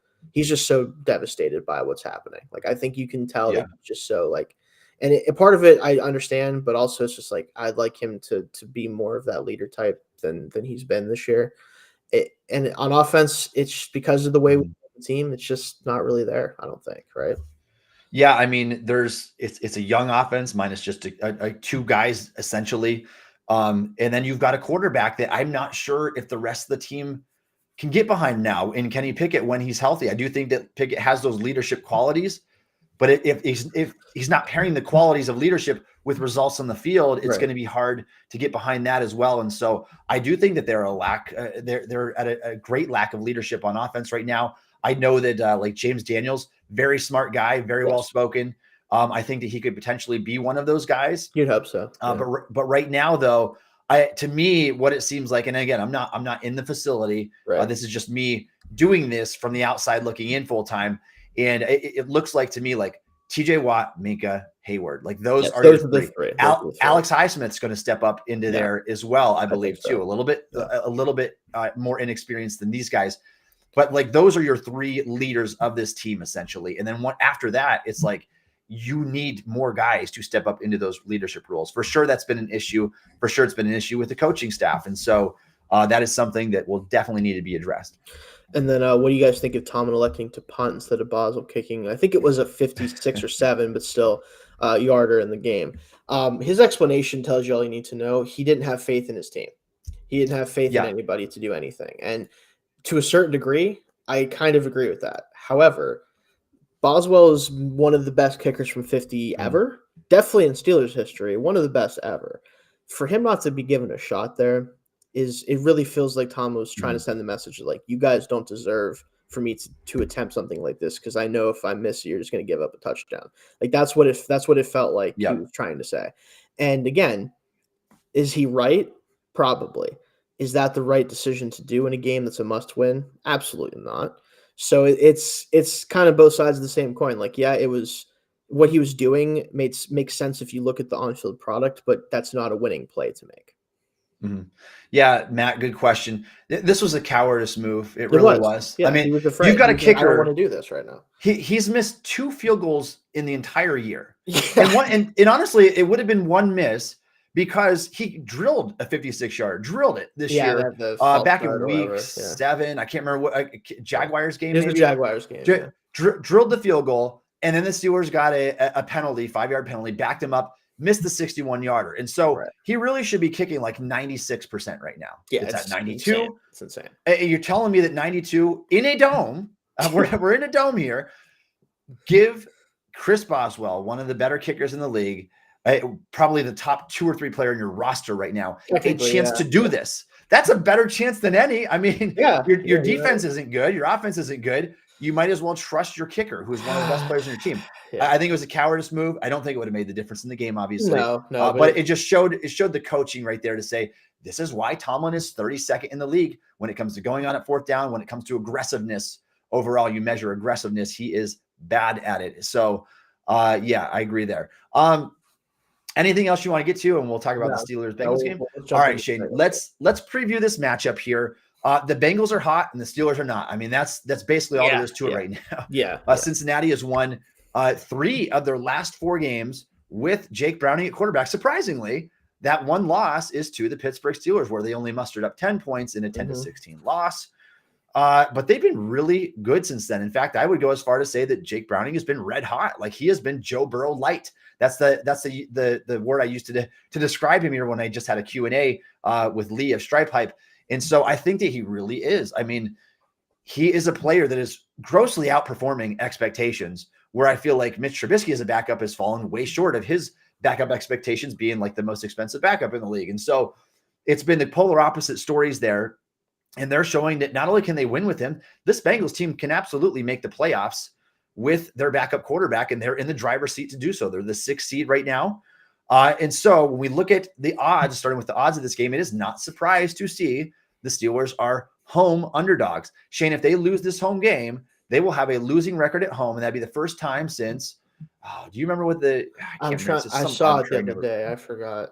devastated by what's happening. Like I think you can tell that he's just so like, and part of it I understand, but also it's just like I'd like him to be more of that leader type than he's been this year. And on offense, it's because of the way we play the team. It's just not really there, I don't think, right? Yeah, I mean, it's a young offense minus just two guys essentially, and then you've got a quarterback that I'm not sure if the rest of the team can get behind now in Kenny Pickett when he's healthy. I do think that Pickett has those leadership qualities, but if he's not pairing the qualities of leadership with results on the field, it's going to be hard to get behind that as well. And so I do think that they're at a great lack of leadership on offense right now. I know that like James Daniels, very smart guy, very well spoken. I think that he could potentially be one of those guys. You'd hope so. But right now though, to me, what it seems like, and again, I'm not in the facility. This is just me doing this from the outside looking in full time. And it looks like to me like TJ Watt, Minka, Hayward, like those are the three. Alex Highsmith's going to step up into there as well, I believe too. A little bit more inexperienced than these guys, but like those are your three leaders of this team essentially. And then after that, it's like you need more guys to step up into those leadership roles. For sure, that's been an issue. For sure, it's been an issue with the coaching staff, and so that is something that will definitely need to be addressed. And then what do you guys think of Tomlin electing to punt instead of Boswell kicking? I think it was a 56 or 7, but still yarder in the game. His explanation tells you all you need to know. He didn't have faith in his team. He didn't have faith in anybody to do anything. And to a certain degree, I kind of agree with that. However, Boswell is one of the best kickers from 50 ever. Definitely in Steelers history, one of the best ever. For him not to be given a shot there, it really feels like Tom was trying to send the message like, you guys don't deserve for me to attempt something like this, because I know if I miss you, you're just going to give up a touchdown. Like that's what it felt like he was trying to say. And again, is he right? Probably. Is that the right decision to do in a game that's a must win? Absolutely not. So it's kind of both sides of the same coin. Like, it was what he was doing makes sense if you look at the on-field product, but that's not a winning play to make. Mm-hmm. Yeah, Matt, good question. This was a cowardice move. It really was. Yeah, I mean, he was afraid. You've got a kicker. I don't want to do this right now. He's missed 2 field goals in the entire year. And honestly, it would have been one miss because he drilled a 56-yard, drilled it this year. Back in week 7. I can't remember what Jaguars game. It was the Jaguars game. Drilled the field goal, and then the Steelers got a penalty, 5-yard penalty, backed him up. Missed the 61-yarder. And so he really should be kicking like 96% right now. Yeah, it's at 92. It's insane. You're telling me that 92 in a dome, we're in a dome here. Give Chris Boswell, one of the better kickers in the league, probably the top 2 or 3 player in your roster right now, a chance to do this. That's a better chance than any. I mean, your defense isn't good. Your offense isn't good. You might as well trust your kicker, who's one of the best players on your team. I think it was a cowardice move. I don't think it would have made the difference in the game, obviously. No, but it just showed the coaching right there to say, this is why Tomlin is 32nd in the league when it comes to going on at 4th down, when it comes to aggressiveness. Overall, you measure aggressiveness. He is bad at it. So, I agree there. Anything else you want to get to? And we'll talk about the Steelers-Bengals game. All right, Shayne, let's preview this matchup here. The Bengals are hot and the Steelers are not. I mean, that's basically all there is to it right now. Cincinnati has won 3 of their last 4 games with Jake Browning at quarterback. Surprisingly, that one loss is to the Pittsburgh Steelers, where they only mustered up 10 points in a 10-16 loss. But they've been really good since then. In fact, I would go as far to say that Jake Browning has been red hot. Like he has been Joe Burrow light. That's the word I used to describe him here when I just had a Q&A with Lee of Stripe Hype. And so I think that he really is. I mean, he is a player that is grossly outperforming expectations, where I feel like Mitch Trubisky as a backup has fallen way short of his backup expectations being like the most expensive backup in the league. And so it's been the polar opposite stories there. And they're showing that not only can they win with him, this Bengals team can absolutely make the playoffs with their backup quarterback, and they're in the driver's seat to do so. They're the 6th seed right now. And so when we look at the odds, starting with the odds of this game, it is not surprised to see the Steelers are home underdogs. Shayne, if they lose this home game, they will have a losing record at home, and that'd be the first time since, do you remember what I saw it the other day. I forgot.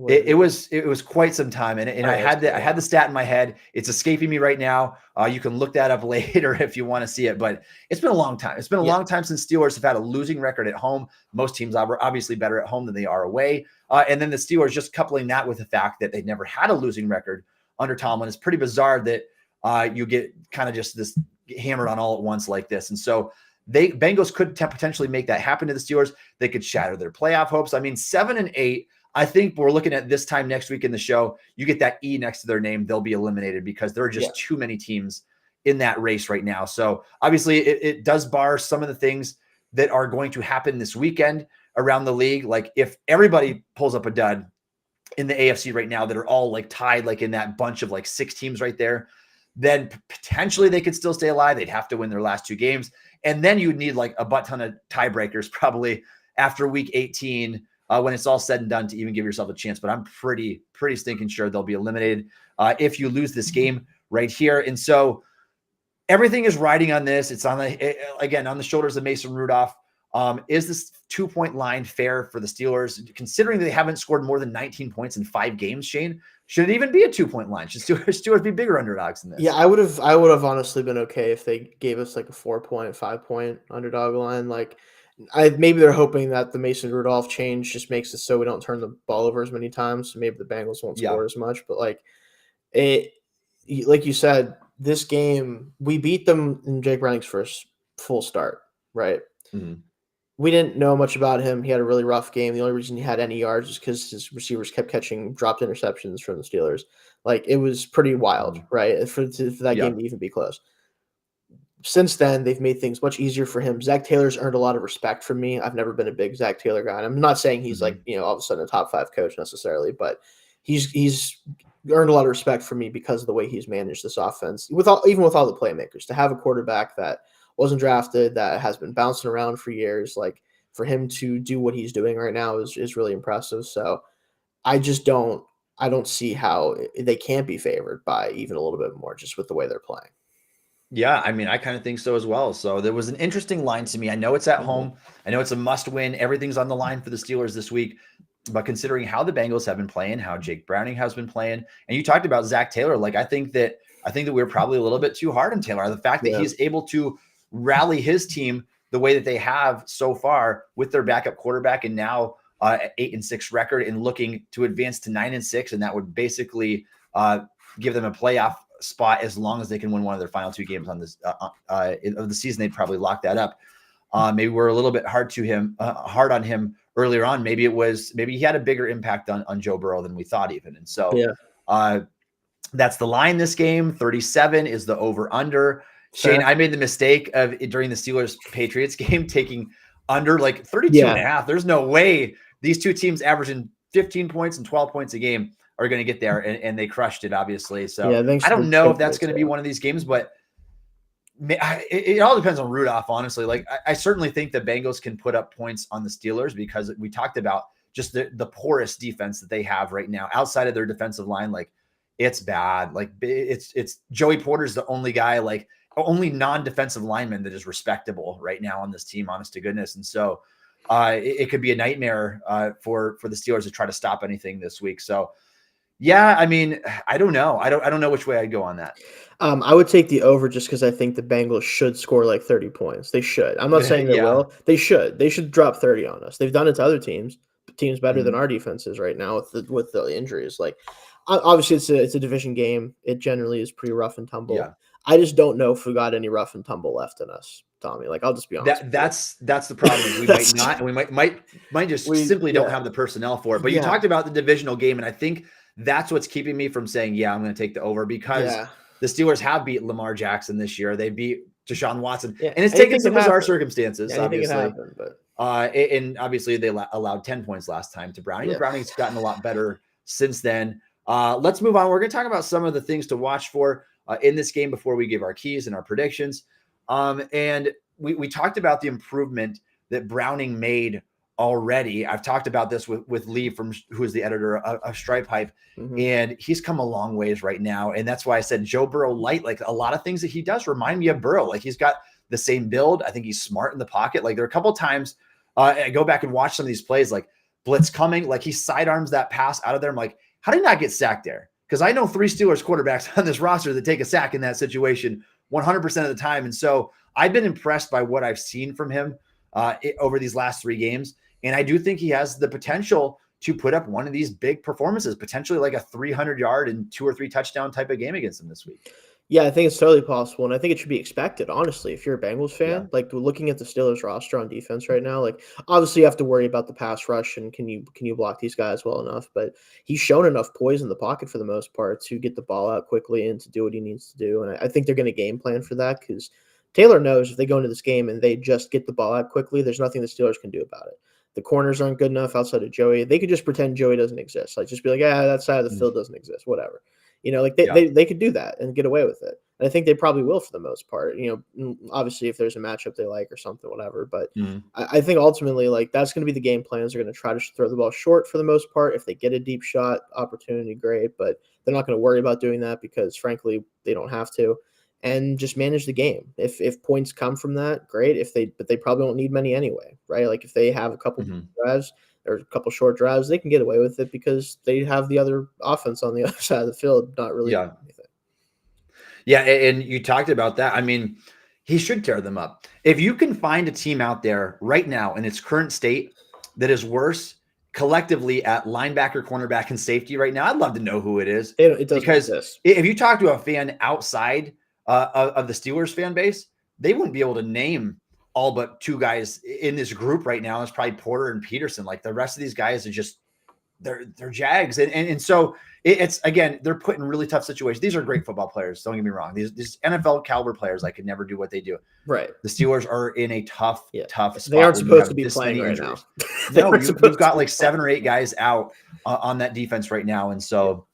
It was quite some time, and I had the stat in my head. It's escaping me right now. You can look that up later if you want to see it, but it's been a long time. It's been a long time since Steelers have had a losing record at home. Most teams are obviously better at home than they are away. And then the Steelers just coupling that with the fact that they've never had a losing record under Tomlin is pretty bizarre that you get kind of just this hammered on all at once like this. And so Bengals could potentially make that happen to the Steelers. They could shatter their playoff hopes. I mean, 7-8. I think we're looking at this time next week in the show, you get that E next to their name, they'll be eliminated because there are just too many teams in that race right now. So obviously it does bar some of the things that are going to happen this weekend around the league. Like if everybody pulls up a dud in the AFC right now that are all like tied, like in that bunch of like 6 teams right there, then potentially they could still stay alive. They'd have to win their last 2 games. And then you would need like a butt ton of tiebreakers probably after week 18, when it's all said and done to even give yourself a chance. But I'm pretty stinking sure they'll be eliminated if you lose this game right here. And so everything is riding on this. It's on the shoulders of Mason Rudolph. Is this 2-point line fair for the Steelers, considering they haven't scored more than 19 points in 5 games, Shayne? Should it even be a 2-point line? Should Steelers be bigger underdogs than this? Yeah, I would have honestly been okay if they gave us like a 4-point, 5-point underdog line. Like, maybe they're hoping that the Mason Rudolph change just makes it so we don't turn the ball over as many times. So maybe the Bengals won't score as much. But like you said, this game we beat them in Jake Browning's first full start, right? Mm-hmm. We didn't know much about him. He had a really rough game. The only reason he had any yards is because his receivers kept catching dropped interceptions from the Steelers. Like, it was pretty wild, right? For that game to even be close. Since then, they've made things much easier for him. Zach Taylor's earned a lot of respect from me. I've never been a big Zach Taylor guy. And I'm not saying he's like, all of a sudden a top 5 coach necessarily, but he's earned a lot of respect from me because of the way he's managed this offense, even with all the playmakers. To have a quarterback that wasn't drafted, that has been bouncing around for years, like, for him to do what he's doing right now is really impressive. So I don't see how they can't be favored by even a little bit more just with the way they're playing. Yeah, I mean, I kind of think so as well. So there was an interesting line to me. I know it's at home. I know it's a must win. Everything's on the line for the Steelers this week. But considering how the Bengals have been playing, how Jake Browning has been playing, and you talked about Zach Taylor, like I think that we're probably a little bit too hard on Taylor. The fact that he's able to rally his team the way that they have so far with their backup quarterback, and now 8-6 record, and looking to advance to 9-6, and that would basically give them a playoff spot as long as they can win one of their final 2 games on this of the season. They'd probably lock that up. Maybe we're a little bit hard on him earlier on. Maybe he had a bigger impact on Joe Burrow than we thought even. And so that's the line this game. 37 is the over under. Shayne, I made the mistake of during the Steelers Patriots game taking under like 32 and a half. There's no way these 2 teams averaging 15 points and 12 points a game are going to get there, and they crushed it, obviously. So I don't know if that's going to be one of these games, but it all depends on Rudolph, honestly. Like, I certainly think the Bengals can put up points on the Steelers because we talked about just the porous defense that they have right now outside of their defensive line. Like, it's bad. Like, it's Joey Porter's the only guy, like only non-defensive lineman that is respectable right now on this team, honest to goodness. And so it could be a nightmare for the Steelers to try to stop anything this week. So yeah, I mean, I don't know. I don't know which way I'd go on that. I would take the over just because I think the Bengals should score like 30 points. They should. I'm not saying they will. They should. They should drop 30 on us. They've done it to other teams better than our defense is right now with the injuries. Like, obviously, it's a division game. It generally is pretty rough and tumble. Yeah. I just don't know if we got any rough and tumble left in us, Tommy. Like, I'll just be honest. That's the problem. Is we might not, and we might just simply don't have the personnel for it. But you talked about the divisional game, and I think that's what's keeping me from saying, I'm going to take the over, because the Steelers have beat Lamar Jackson this year. They beat Deshaun Watson, and it's taken some bizarre circumstances, obviously. Happen, but and obviously they allowed 10 points last time to Browning. Browning's gotten a lot better since then. Let's move on. We're going to talk about some of the things to watch for in this game before we give our keys and our predictions. And we talked about the improvement that Browning made already. I've talked about this with Lee, who is the editor of Stripe Hype, and he's come a long ways right now. And that's why I said Joe Burrow light. Like, a lot of things that he does remind me of Burrow. Like, he's got the same build. I think he's smart in the pocket. Like, there are a couple of times I go back and watch some of these plays, like blitz coming, like he sidearms that pass out of there. I'm like, how did he not get sacked there? Because I know 3 Steelers quarterbacks on this roster that take a sack in that situation 100% of the time. And so I've been impressed by what I've seen from him over these last 3 games. And I do think he has the potential to put up one of these big performances, potentially like a 300-yard and 2 or 3 touchdown type of game against him this week. Yeah, I think it's totally possible, and I think it should be expected, honestly, if you're a Bengals fan. Like, looking at the Steelers roster on defense right now, like, obviously you have to worry about the pass rush and can you block these guys well enough, but he's shown enough poise in the pocket for the most part to get the ball out quickly and to do what he needs to do, and I think they're going to game plan for that, because Taylor knows if they go into this game and they just get the ball out quickly, there's nothing the Steelers can do about it. The corners aren't good enough outside of Joey. They could just pretend Joey doesn't exist. Like, just be like, that side of the field doesn't exist, whatever. Like, they could do that and get away with it. And I think they probably will for the most part. Obviously, if there's a matchup they like or something, whatever. But I think ultimately, like, that's going to be the game plans. They're going to try to throw the ball short for the most part. If they get a deep shot opportunity, great. But they're not going to worry about doing that because, frankly, they don't have to. And just manage the game. If points come from that, great. But they probably don't need many anyway, right? Like, if they have a couple drives or a couple short drives, they can get away with it because they have the other offense on the other side of the field not really doing anything. Yeah, and you talked about that. I mean, he should tear them up. If you can find a team out there right now in its current state that is worse collectively at linebacker, cornerback, and safety right now, I'd love to know who it is. It doesn't exist. If you talk to a fan outside of the Steelers fan base, they wouldn't be able to name all but 2 guys in this group right now. It's probably Porter and Peterson. Like, the rest of these guys are just they're Jags, and so it's again, they're put in really tough situations. These are great football players. Don't get me wrong. These NFL caliber players, I could never do what they do. Right. The Steelers are in a tough spot. They aren't supposed to be playing right now. No, you've got like 7 or 8 guys out on that defense right now, and so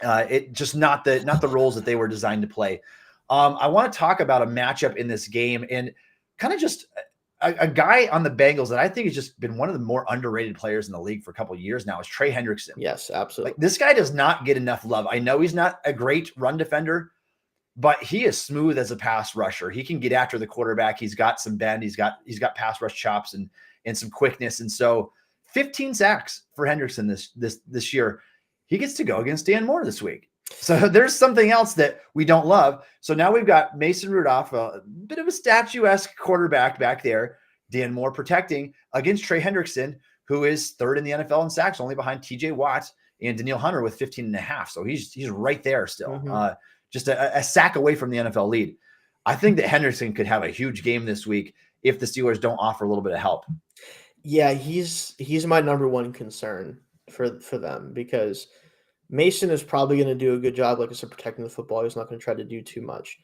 it just not the roles that they were designed to play. I want to talk about a matchup in this game and kind of just a guy on the Bengals that I think has just been one of the more underrated players in the league for a couple of years now is Trey Hendrickson. Yes, absolutely. Like, this guy does not get enough love. I know he's not a great run defender, but he is smooth as a pass rusher. He can get after the quarterback. He's got some bend. He's got pass rush chops and some quickness. And so 15 sacks for Hendrickson this year. He gets to go against Dan Moore this week. So there's something else that we don't love. So now we've got Mason Rudolph, a bit of a statuesque quarterback back there. Dan Moore protecting against Trey Hendrickson, who is 3rd in the NFL in sacks, only behind TJ Watt and Daniil Hunter with 15.5. So he's right there still, just a sack away from the NFL lead. I think that Hendrickson could have a huge game this week if the Steelers don't offer a little bit of help. Yeah, he's my number one concern for them because Mason is probably going to do a good job, like I said, protecting the football. He's not going to try to do too much.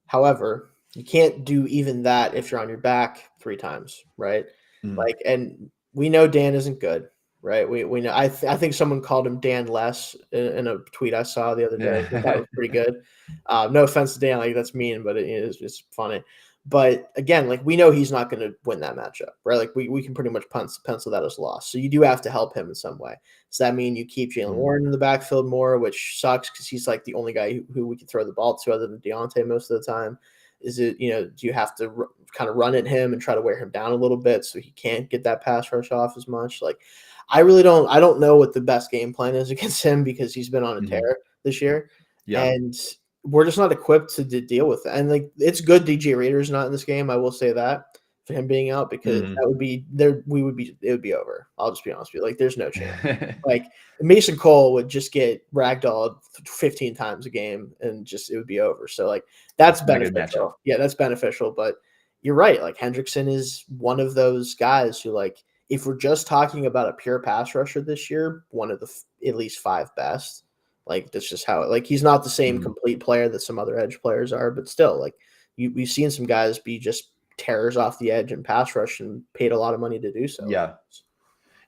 However, you can't do even that if you're on your back 3 times, right? Like, and we know Dan isn't good, right? We know. I think someone called him Dan Less in a tweet I saw the other day. That was pretty good. No offense to Dan, like that's mean, but it's funny. But again, like we know he's not going to win that matchup, right? Like we can pretty much pencil that as a loss. So you do have to help him in some way. Does that mean you keep Jaylen Warren in the backfield more, which sucks because he's like the only guy who we can throw the ball to other than Deontay most of the time? Is it, do you have to kind of run at him and try to wear him down a little bit so he can't get that pass rush off as much? Like, I don't know what the best game plan is against him because he's been on a tear this year. Yeah. And we're just not equipped to deal with it. And like, it's good DJ Reader's not in this game. I will say that for him being out because Mhm. that would be there. It would be over. I'll just be honest with you. Like, there's no chance. Like, Mason Cole would just get ragdolled 15 times a game and just it would be over. So like that's Not a good matchup. beneficial. Yeah, that's beneficial. But you're right. Like Hendrickson is one of those guys who, like, if we're just talking about a pure pass rusher this year, one of the at least 5 best. Like that's just how like he's not the same Mhm. complete player that some other edge players are, but still, like we've seen some guys be just terrors off the edge and pass rush and paid a lot of money to do so. Yeah.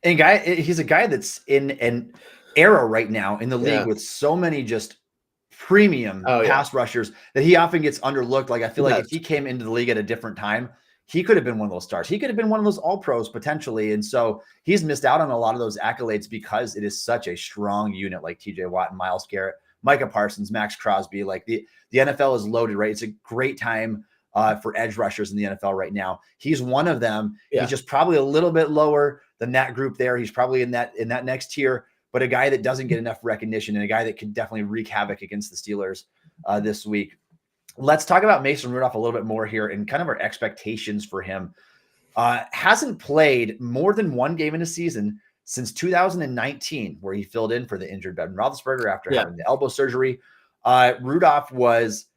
And he's a guy that's in an era right now in the league Yeah. with so many just premium Oh, yeah. pass rushers that he often gets underlooked. Like I feel He like does. if he came into the league at a different time, he could have been one of those stars. He could have been one of those all pros potentially. And so he's missed out on a lot of those accolades because it is such a strong unit like TJ Watt and Myles Garrett, Micah Parsons, Max Crosby. Like the NFL is loaded, right? It's a great time for edge rushers in the NFL right now. He's one of them. Yeah. He's just probably a little bit lower than that group there. He's probably in that next tier, but a guy that doesn't get enough recognition and a guy that can definitely wreak havoc against the Steelers this week. Let's talk about Mason Rudolph a little bit more here and kind of our expectations for him. Hasn't played more than one game in a season since 2019, where he filled in for the injured Ben Roethlisberger after having the elbow surgery. Rudolph was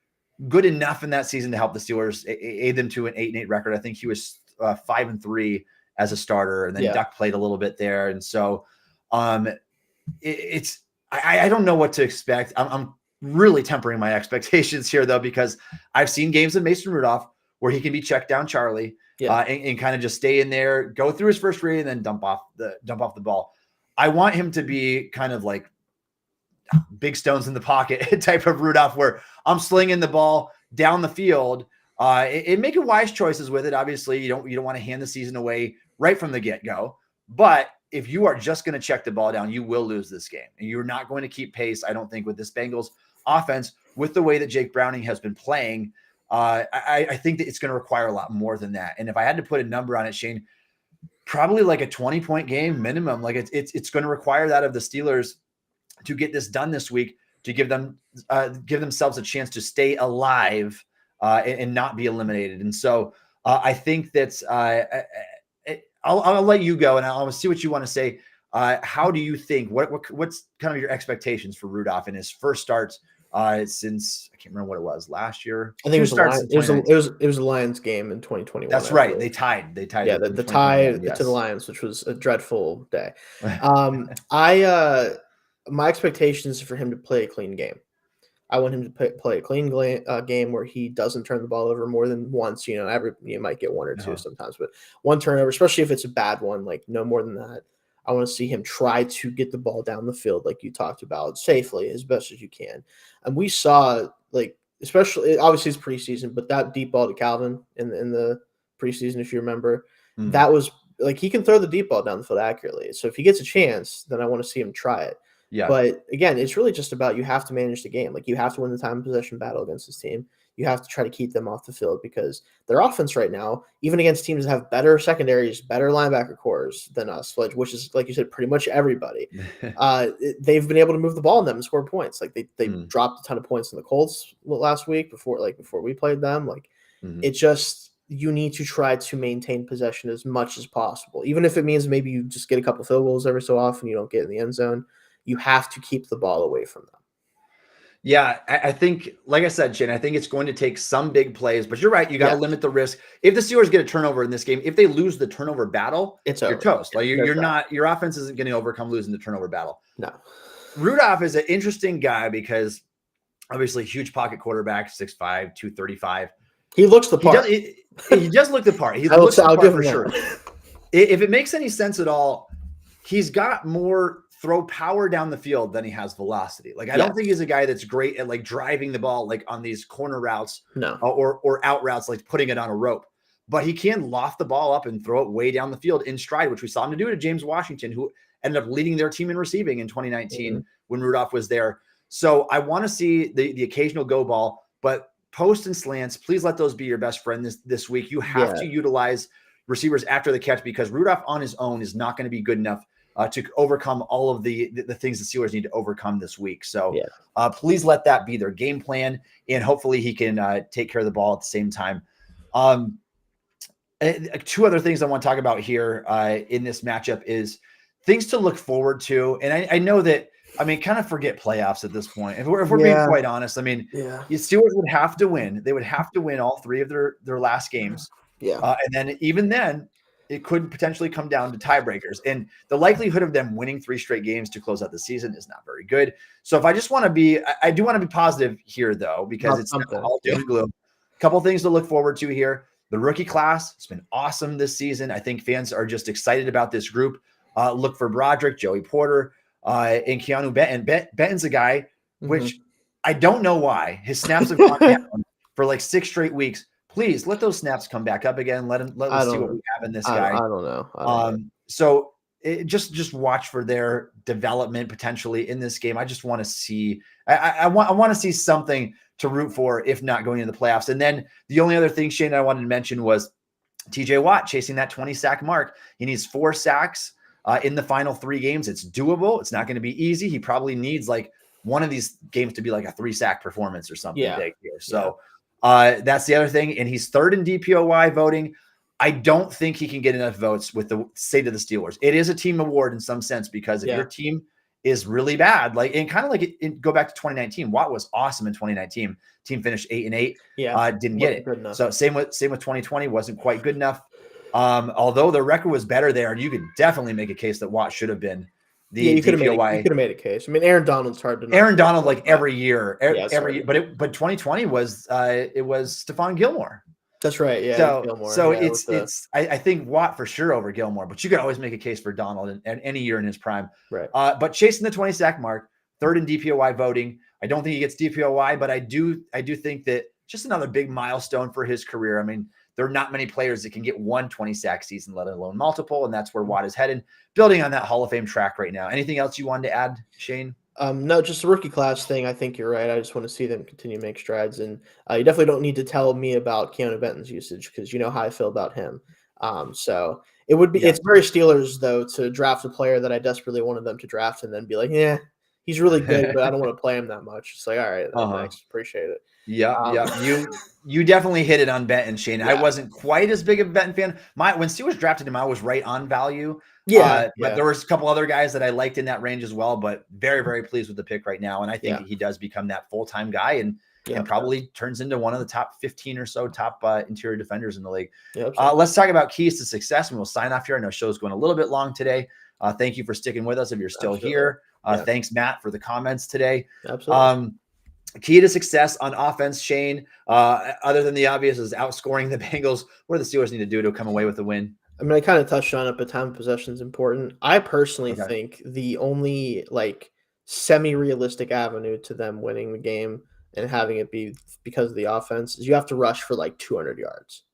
good enough in that season to help the Steelers aid them to an 8-8 record. I think he was 5-3 as a starter, and then Duck played a little bit there. And so I don't know what to expect. I'm really tempering my expectations here though, because I've seen games of Mason Rudolph where he can be checked down Charlie and kind of just stay in there, go through his first read and then dump off the ball. I want him to be kind of like big stones in the pocket type of Rudolph, where I'm slinging the ball down the field and making wise choices with it. Obviously, you don't want to hand the season away right from the get-go, but if you are just going to check the ball down, you will lose this game, and you're not going to keep pace, I don't think, with this Bengals offense with the way that Jake Browning has been playing. I think that it's going to require a lot more than that. And if I had to put a number on it, Shayne, probably like a 20-point game minimum. Like it's going to require that of the Steelers to get this done this week, to give themselves a chance to stay alive and not be eliminated. And so I think that's I'll let you go and I'll see what you want to say. How do you think, what's kind of your expectations for Rudolph in his first starts since, I can't remember what it was, last year? I think it was a Lions game in 2021. That's right. They tied. Yeah, the tie to the Lions, which was a dreadful day. My expectations for him to play a clean game. I want him to play a clean game where he doesn't turn the ball over more than once. You might get one or two sometimes, but one turnover, especially if it's a bad one, like no more than that. I want to see him try to get the ball down the field, like you talked about, safely as best as you can. And we saw, like, especially, obviously it's preseason, but that deep ball to Calvin in the preseason, if you remember, that was like, he can throw the deep ball down the field accurately. So if he gets a chance, then I want to see him try it. Yeah. But again, it's really just about, you have to manage the game. Like, you have to win the time of possession battle against this team. You have to try to keep them off the field, because their offense right now, even against teams that have better secondaries, better linebacker cores than us, which is, like you said, pretty much everybody, they've been able to move the ball on them and score points. Like they dropped a ton of points in the Colts last week before we played them. Like it just, you need to try to maintain possession as much as possible, even if it means maybe you just get a couple field goals every so often, you don't get in the end zone. You have to keep the ball away from them. Yeah, I think, like I said, Shayne, I think it's going to take some big plays, but you're right. You got to limit the risk. If the Steelers get a turnover in this game, if they lose the turnover battle, you're toast. Like your offense isn't going to overcome losing the turnover battle. No. Rudolph is an interesting guy because obviously huge pocket quarterback, 6'5", 235. He looks the part. He does look the part. He looks the part for sure. If it makes any sense at all, he's got more throw power down the field than he has velocity. Like, I don't think he's a guy that's great at like driving the ball, like on these corner routes or out routes, like putting it on a rope, but he can loft the ball up and throw it way down the field in stride, which we saw him to do to James Washington, who ended up leading their team in receiving in 2019 when Rudolph was there. So I want to see the occasional go ball, but post and slants, please let those be your best friend this week. You have to utilize receivers after the catch, because Rudolph on his own is not going to be good enough to overcome all of the things the Steelers need to overcome this week. So please let that be their game plan, and hopefully he can take care of the ball at the same time. Two other things I want to talk about here in this matchup is things to look forward to. And I know that, kind of forget playoffs at this point. If we're being quite honest, the Steelers would have to win. They would have to win all three of their last games. Yeah. And then even then, it could potentially come down to tiebreakers. And the likelihood of them winning 3 straight games to close out the season is not very good. So if I just want to be – I do want to be positive here, though, because it's not all doom and gloom. A couple things to look forward to here. The rookie class has been awesome this season. I think fans are just excited about this group. Look for Broderick, Joey Porter, and Keanu Benton. Benton's a guy, which I don't know why. His snaps have gone down for like 6 straight weeks. Please let those snaps come back up again. Let us see what we have in this guy. I don't know. So just watch for their development potentially in this game. I just want to see. I want to see something to root for, if not going into the playoffs. And then the only other thing, Shayne, I wanted to mention was TJ Watt chasing that 20 sack mark. He needs 4 sacks in the final 3 games. It's doable. It's not going to be easy. He probably needs like one of these games to be like a 3 sack performance or something big here. So. That's the other thing. And he's 3rd in DPOY voting. I don't think he can get enough votes with the state of the Steelers. It is a team award in some sense, because if your team is really bad, like, and kind of like go back to 2019, Watt was awesome in 2019. Team finished 8-8. Didn't get it. So same with 2020, wasn't quite good enough. Although the record was better there, and you could definitely make a case that Watt should have been. You could have made a case. Aaron Donald's hard to know. Aaron Donald, like every year, every year, but 2020 was it was Stephon Gilmore. That's right. Yeah. So Gilmore. I think Watt for sure over Gilmore, but you could always make a case for Donald in any year in his prime. Right. But chasing the 20 sack mark, 3rd in DPOY voting. I don't think he gets DPOY, but I do think that just another big milestone for his career. There are not many players that can get 1 20 sack season, let alone multiple, and that's where Watt is headed, building on that Hall of Fame track right now. Anything else you wanted to add, Shayne? No, just the rookie class thing. I think you're right. I just want to see them continue to make strides, and you definitely don't need to tell me about Keanu Benton's usage, because you know how I feel about him. So it would be it's very Steelers though to draft a player that I desperately wanted them to draft, and then be like, yeah, he's really good, but I don't want to play him that much. It's like, all right, thanks, appreciate it. You definitely hit it on Benton, Shayne. I wasn't quite as big of a Benton fan. When Steelers drafted him, I was right on value. But there was a couple other guys that I liked in that range as well, but very, very pleased with the pick right now. And I think he does become that full-time guy and probably turns into one of the top 15 or so top interior defenders in the league. Let's talk about keys to success, and we'll sign off here. I know show's going a little bit long today. Thank you for sticking with us if you're still here. Thanks, Matt, for the comments today. Absolutely. Key to success on offense, Shayne, other than the obvious, is outscoring the Bengals. What do the Steelers need to do to come away with a win? I kind of touched on it, but time of possession is important. I personally think the only semi-realistic avenue to them winning the game and having it be because of the offense is you have to rush for 200 yards.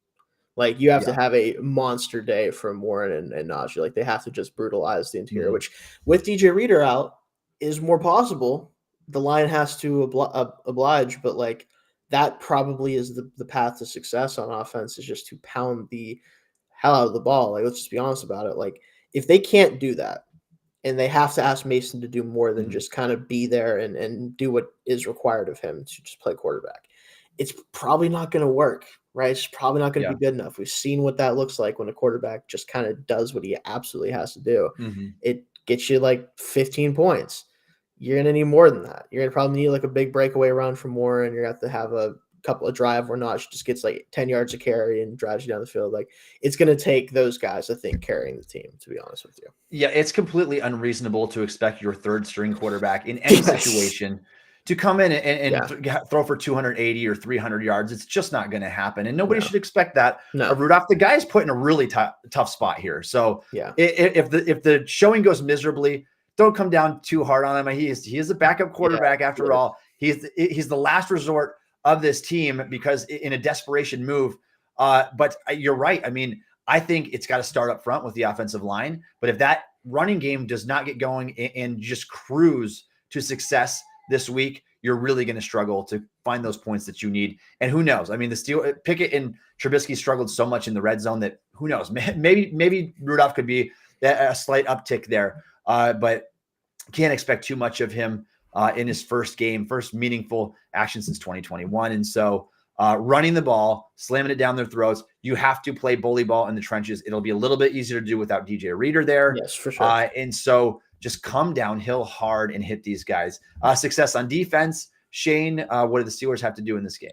You have to have a monster day from Warren and Najee. They have to just brutalize the interior, which with DJ Reader out is more possible. The line has to oblige, but that probably is the path to success on offense, is just to pound the hell out of the ball. Let's just be honest about it. If they can't do that, and they have to ask Mason to do more than just kind of be there and do what is required of him to just play quarterback, it's probably not going to work, right? It's probably not going to be good enough. We've seen what that looks like when a quarterback just kind of does what he absolutely has to do. It gets you 15 points. You're going to need more than that. You're going to probably need a big breakaway run from Warren. You're going to have a couple of drive where Najee just gets 10 yards of carry and drives you down the field. It's going to take those guys, I think, carrying the team, to be honest with you. Yeah, it's completely unreasonable to expect your 3rd string quarterback in any situation to come in and throw for 280 or 300 yards. It's just not going to happen. And nobody should expect that of Rudolph. The guy's put in a really tough spot here. So if the showing goes miserably, don't come down too hard on him. He is a backup quarterback after all. He's the last resort of this team because in a desperation move. But you're right. I think it's got to start up front with the offensive line. But if that running game does not get going and just cruise to success this week, you're really going to struggle to find those points that you need. And who knows? The Pickett and Trubisky struggled so much in the red zone that who knows? Maybe Rudolph could be a slight uptick there. But can't expect too much of him in his first meaningful action since 2021. And so running the ball, slamming it down their throats. You have to play bully ball in the trenches. It'll be a little bit easier to do without DJ Reader there. Yes, for sure. And so just come downhill hard and hit these guys. Success on defense. Shayne, what do the Steelers have to do in this game?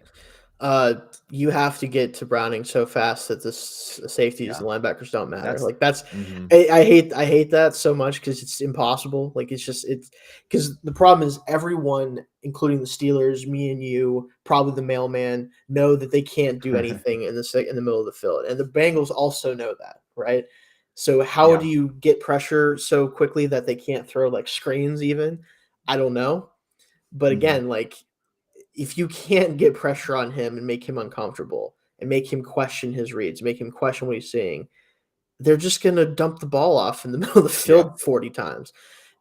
You have to get to Browning so fast that the safeties and linebackers don't matter. I hate that so much because it's impossible. Like it's because the problem is everyone, including the Steelers, me and you, probably the mailman, know that they can't do anything in the middle of the field, and the Bengals also know that, right? So how do you get pressure so quickly that they can't throw like screens even? I don't know, but again, like, if you can't get pressure on him and make him uncomfortable and make him question his reads, make him question what he's seeing, they're just going to dump the ball off in the middle of the field 40 times.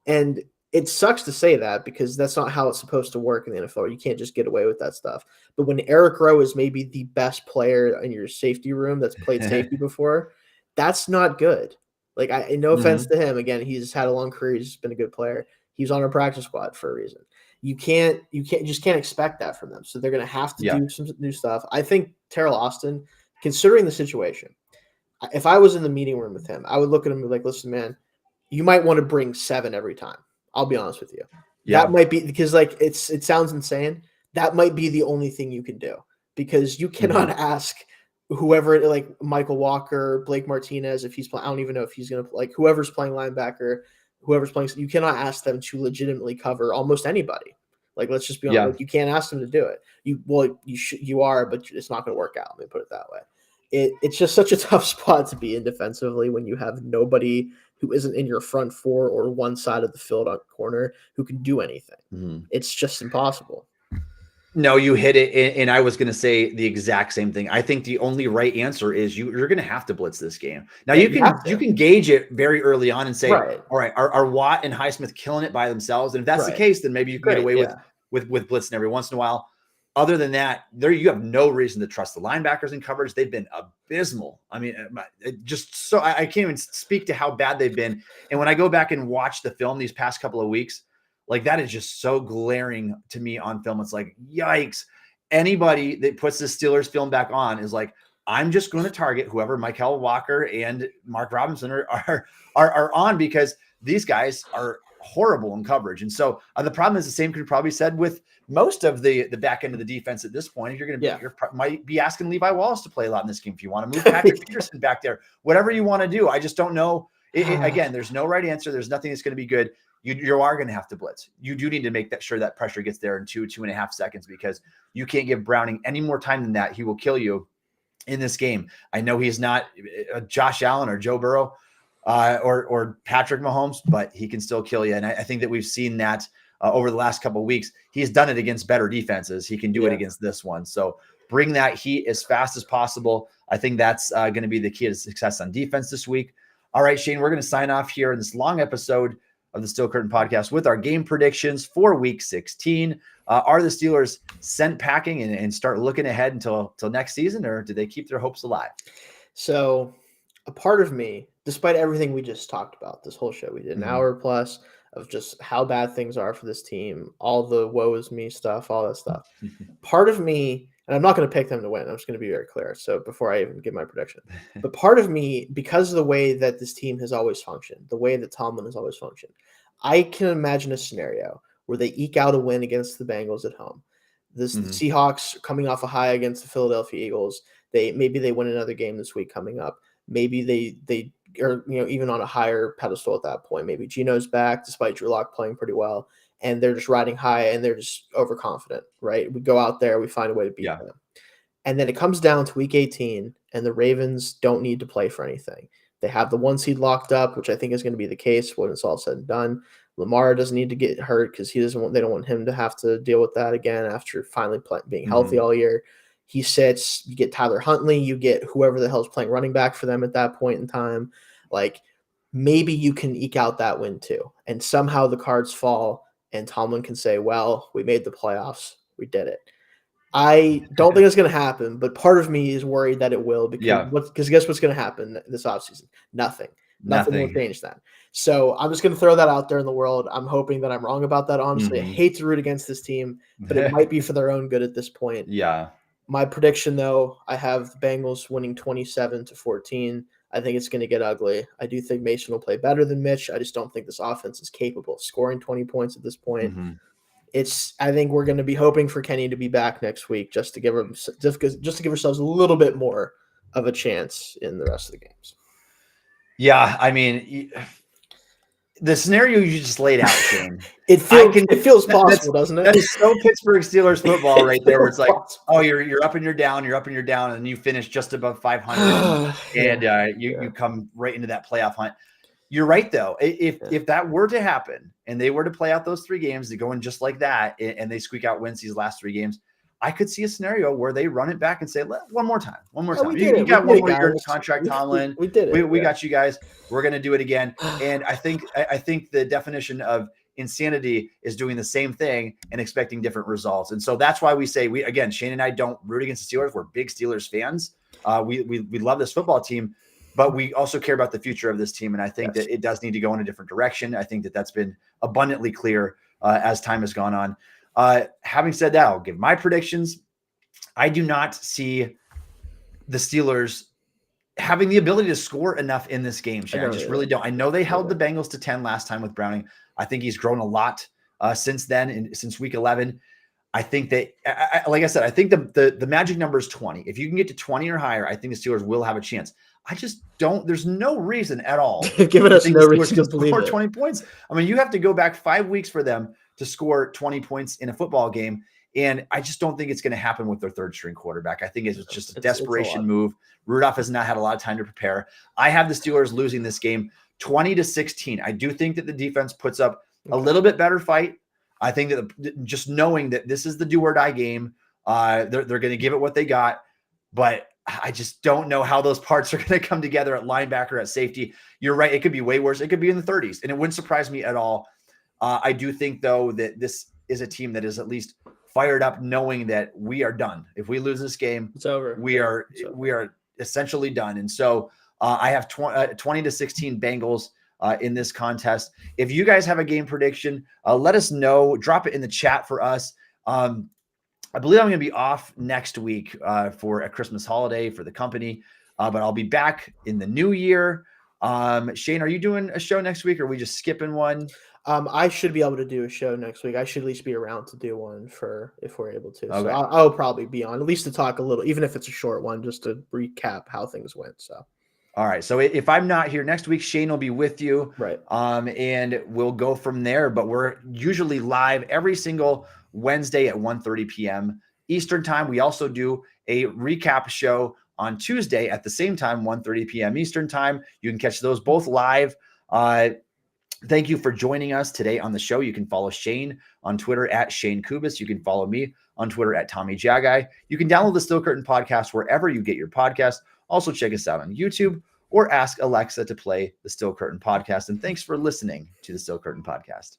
And it sucks to say that because that's not how it's supposed to work in the NFL. You can't just get away with that stuff. But when Eric Rowe is maybe the best player in your safety room that's played safety before, that's not good. Like, no offense to him. Again, he's had a long career. He's been a good player. He's on our practice squad for a reason. You can't expect that from them. So they're going to have to do some new stuff. I think Terrell Austin, considering the situation, if I was in the meeting room with him, I would look at him and be like, listen, man, you might want to bring 7 every time. I'll be honest with you. That might be because like it sounds insane. That might be the only thing you can do because you cannot ask whoever, like Michael Walker, Blake Martinez, if he's playing, I don't even know if he's going to like whoever's playing linebacker, whoever's playing, you cannot ask them to legitimately cover almost anybody. Like, let's just be honest. Like, you can't ask them to do it. You are, but it's not going to work out. Let me put it that way. It's just such a tough spot to be in defensively when you have nobody who isn't in your front 4 or one side of the field on corner who can do anything. It's just impossible. No, you hit it. And I was going to say the exact same thing. I think the only right answer is you're going to have to blitz this game. Now you can gauge it very early on and say, all right, are Watt and Highsmith killing it by themselves? And if that's the case, then maybe you can get away with blitzing every once in a while. Other than that, you have no reason to trust the linebackers in coverage. They've been abysmal. I mean, just so I can't even speak to how bad they've been. And when I go back and watch the film these past couple of weeks, like that is just so glaring to me on film. It's like, yikes. Anybody that puts the Steelers film back on is like, I'm just going to target whoever Michael Walker and Mark Robinson are on because these guys are horrible in coverage. And so the problem is the same could be probably said with most of the back end of the defense at this point. You're going to you might be asking Levi Wallace to play a lot in this game if you want to move Patrick Peterson back there, whatever you want to do. I just don't know. Again, there's no right answer. There's nothing that's going to be good. You are going to have to blitz. You do need to make sure that pressure gets there in 2.5 seconds because you can't give Browning any more time than that. He will kill you in this game. I know he's not Josh Allen or Joe Burrow or Patrick Mahomes, but he can still kill you. And I think that we've seen that over the last couple of weeks. He's done it against better defenses. He can do it against this one. So bring that heat as fast as possible. I think that's going to be the key to success on defense this week. All right, Shayne, we're going to sign off here in this long episode of the Steel Curtain Podcast with our game predictions for Week 16. Are the Steelers sent packing and start looking ahead until next season, or do they keep their hopes alive? So a part of me, despite everything we just talked about, this whole show, we did an hour plus of just how bad things are for this team, all the woe is me stuff, all that stuff. Part of me, and I'm not going to pick them to win. I'm just going to be very clear. So before I even give my prediction, but part of me, because of the way that this team has always functioned, the way that Tomlin has always functioned, I can imagine a scenario where they eke out a win against the Bengals at home. The Seahawks coming off a high against the Philadelphia Eagles. Maybe they win another game this week coming up. Maybe they are even on a higher pedestal at that point. Maybe Geno's back despite Drew Lock playing pretty well. And they're just riding high and they're just overconfident, right? We go out there, we find a way to beat them. And then it comes down to Week 18, and the Ravens don't need to play for anything. They have the 1 seed locked up, which I think is going to be the case when it's all said and done. Lamar doesn't need to get hurt because they don't want him to have to deal with that again after finally being healthy all year. He sits, you get Tyler Huntley, you get whoever the hell's playing running back for them at that point in time. Like, maybe you can eke out that win too. And somehow the cards fall and Tomlin can say, well, we made the playoffs. We did it. I don't think it's going to happen, but part of me is worried that it will because guess what's going to happen this offseason? Nothing will change that. So I'm just going to throw that out there in the world. I'm hoping that I'm wrong about that. Honestly, I hate to root against this team, but it might be for their own good at this point. Yeah. My prediction, though, I have the Bengals winning 27-14. I think it's going to get ugly. I do think Mason will play better than Mitch. I just don't think this offense is capable of scoring 20 points at this point. Mm-hmm. I think we're going to be hoping for Kenny to be back next week just to give ourselves a little bit more of a chance in the rest of the games. Yeah, I mean, the scenario you just laid out, Shayne. It feels possible, doesn't it? That is so Pittsburgh Steelers football right there, where it's like, oh, you're up and you're down, and you finish just above 500, and you come right into that playoff hunt. You're right, though. If that were to happen and they were to play out those 3 games, they go in just like that, and they squeak out wins these last 3 games, I could see a scenario where they run it back and say, one more time. You got one more year in contract, Tomlin. We did it. We got you guys. We're going to do it again. And I think the definition of insanity is doing the same thing and expecting different results. And so that's why we say, again, Shayne and I don't root against the Steelers. We're big Steelers fans. We love this football team, but we also care about the future of this team. And I think that it does need to go in a different direction. I think that that's been abundantly clear as time has gone on. Having said that, I'll give my predictions. I do not see the Steelers having the ability to score enough in this game. I just really don't. I know they held the Bengals to 10 last time with Browning. I think he's grown a lot since then, since week 11. I think that, like I said, I think the magic number is 20. If you can get to 20 or higher, I think the Steelers will have a chance. I just don't. There's no reason at all. Giving us no reason to believe score 20 points. I mean, you have to go back 5 weeks for them to score 20 points in a football game. And I just don't think it's going to happen with their third string quarterback. I think it's just a desperation move. Rudolph has not had a lot of time to prepare. I have the Steelers losing this game 20-16. I do think that the defense puts up a little bit better fight. I think that just knowing that this is the do or die game, they're going to give it what they got. But I just don't know how those parts are going to come together at linebacker, at safety. You're right. It could be way worse. It could be in the 30s, and it wouldn't surprise me at all. I do think, though, that this is a team that is at least fired up, knowing that we are done. If we lose this game, it's over. We are essentially done. And so I have 20-16 Bengals in this contest. If you guys have a game prediction, let us know. Drop it in the chat for us. I believe I'm going to be off next week for a Christmas holiday for the company, but I'll be back in the new year. Shayne, are you doing a show next week, or are we just skipping one? I should be able to do a show next week. I should at least be around to do one if we're able to. Okay. So I'll probably be on, at least to talk a little, even if it's a short one, just to recap how things went. So. All right. So if I'm not here next week, Shayne will be with you. Right. And we'll go from there. But we're usually live every single Wednesday at 1:30 p.m. Eastern time. We also do a recap show on Tuesday at the same time, 1:30 p.m. Eastern time. You can catch those both live. Thank you for joining us today on the show. You can follow Shayne on Twitter at Shayne Kubas. You can follow me on Twitter at Tommy Jaggi. You can download the Still Curtain podcast wherever you get your podcast. Also check us out on YouTube or ask Alexa to play the Still Curtain podcast. And thanks for listening to the Still Curtain podcast.